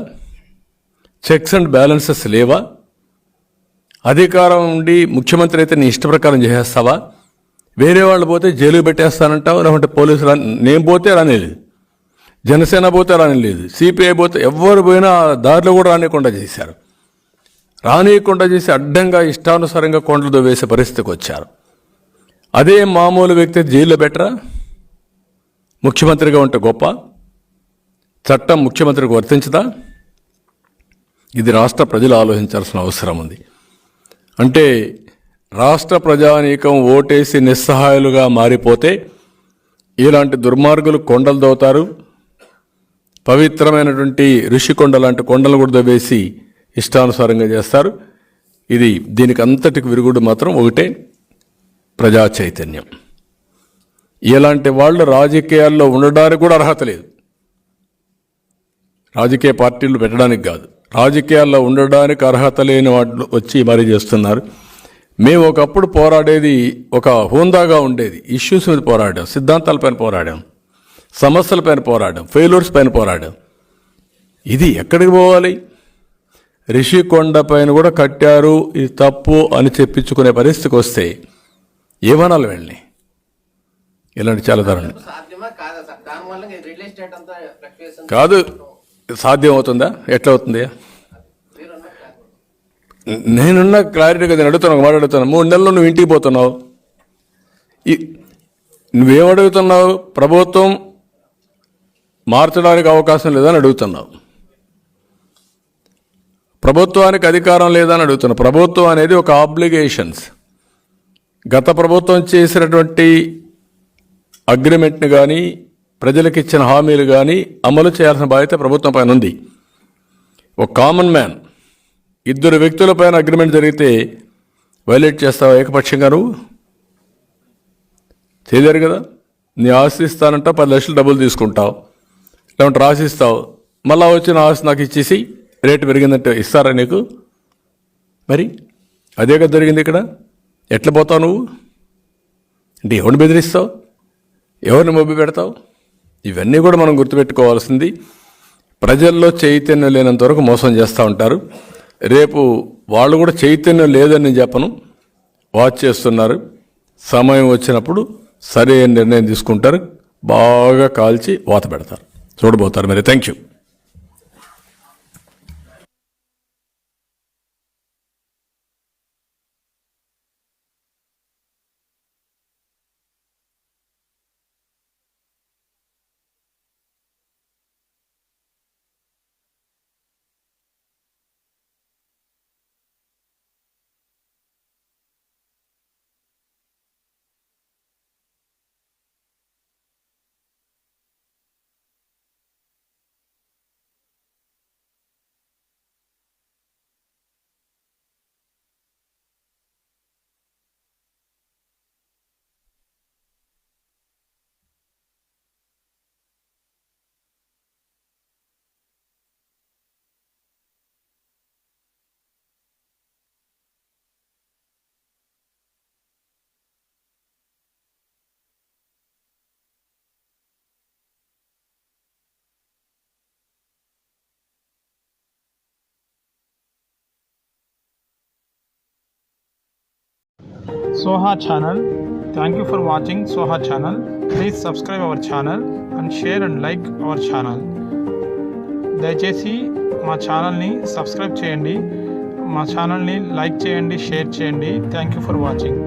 చెక్స్ అండ్ బ్యాలెన్సెస్ లేవా? అధికారం ఉండి ముఖ్యమంత్రి అయితే నీ ఇష్ట ప్రకారం చేసేస్తావా? వేరే వాళ్ళు పోతే జైలు పెట్టేస్తానంటావు, లేకుంటే పోలీసులు నేను పోతే రానిలేదు, జనసేన పోతే రానిలేదు, సిపిఐ పోతే ఎవరు పోయినా దారిలో కూడా రానియకుండా చేశారు. రానియకుండా చేసి అడ్డంగా ఇష్టానుసారంగా కొండలు వేసే పరిస్థితికి వచ్చారు. అదే మామూలు వ్యక్తి జైల్లో పెట్టరా? ముఖ్యమంత్రిగా ఉంటే గొప్ప? చట్టం ముఖ్యమంత్రికి వర్తించదా? ఇది రాష్ట్ర ప్రజలు ఆలోచించాల్సిన అవసరం ఉంది. అంటే రాష్ట్ర ప్రజానీకం ఓటేసి నిస్సహాయులుగా మారిపోతే ఇలాంటి దుర్మార్గులు కొండలు దోతారు. పవిత్రమైనటువంటి ఋషికొండ లాంటి కొండలు కూడా దవ్వేసి ఇష్టానుసారంగా చేస్తారు. దీనికి అంతటికి విరుగుడు మాత్రం ఒకటే, ప్రజా చైతన్యం. ఇలాంటి వాళ్ళు రాజకీయాల్లో ఉండడానికి కూడా అర్హత లేదు. రాజకీయ పార్టీలు పెట్టడానికి కాదు, రాజకీయాల్లో ఉండడానికి అర్హత లేని వాళ్ళు వచ్చి మరీ చేస్తున్నారు. మేము ఒకప్పుడు పోరాడేది ఒక హోందాగా ఉండేది. ఇష్యూస్ మీద పోరాడాం, సిద్ధాంతాలపైన పోరాడాం, సమస్యలపైన పోరాడాం, ఫెయిల్యూర్స్ పైన పోరాడాం. ఇది ఎక్కడికి పోవాలి? రిషికొండ పైన కూడా కట్టారు, ఇది తప్పు అని చెప్పించుకునే పరిస్థితికి వస్తే ఏమనాలి వెళ్ళి? ఇలాంటి చాలా దారుణం. కాదు, సాధ్యం అవుతుందా? ఎట్లా అవుతుంది? నేనున్న క్లారిటీగా నేను అడుగుతాను, ఒక మాట అడుగుతాను. 3 నెలలు నువ్వు ఇంటికి పోతున్నావు, నువ్వేమడుగుతున్నావు? ప్రభుత్వం మార్చడానికి అవకాశం లేదని అడుగుతున్నావు. ప్రభుత్వానికి అధికారం లేదని అడుగుతున్నావు. ప్రభుత్వం అనేది ఒక ఆబ్లిగేషన్స్, గత ప్రభుత్వం చేసినటువంటి అగ్రిమెంట్ని కానీ ప్రజలకు ఇచ్చిన హామీలు కానీ అమలు చేయాల్సిన బాధ్యత ప్రభుత్వం పైన ఉంది. ఒక కామన్ మ్యాన్, ఇద్దరు వ్యక్తులపైన అగ్రిమెంట్ జరిగితే వైలేట్ చేస్తావు ఏకపక్షంగా? నువ్వు చేయలేరు కదా. నీ ఆస్తి ఇస్తానంట 10 లక్షలు డబ్బులు తీసుకుంటావు, లేదంటే రాసిస్తావు, మళ్ళా వచ్చిన ఆస్తి నాకు ఇచ్చేసి రేటు పెరిగిందంటే ఇస్తారా నీకు? మరి అదే కదా జరిగింది ఇక్కడ. ఎట్లా పోతావు నువ్వు? అంటే ఎవరిని బెదిరిస్తావు, ఎవరిని మొబ్బి పెడతావు? ఇవన్నీ కూడా మనం గుర్తుపెట్టుకోవాల్సింది. ప్రజల్లో చైతన్యం లేనంత వరకు మోసం చేస్తూ ఉంటారు. రేపు వాళ్ళు కూడా చైతన్యం లేదని నేను చెప్పను, వాచ్ చేస్తున్నారు. సమయం వచ్చినప్పుడు సరైన నిర్ణయం తీసుకుంటారు, బాగా కాల్చి వాత పెడతారు, చూడబోతారు. మరి thank you. Soha channel. Thank you for watching Soha channel. Please subscribe our channel and share and like our channel. దయచేసి మా ఛానల్ని సబ్స్క్రైబ్ చేయండి, మా ఛానల్ని లైక్ చేయండి, షేర్ చేయండి. Thank you for watching.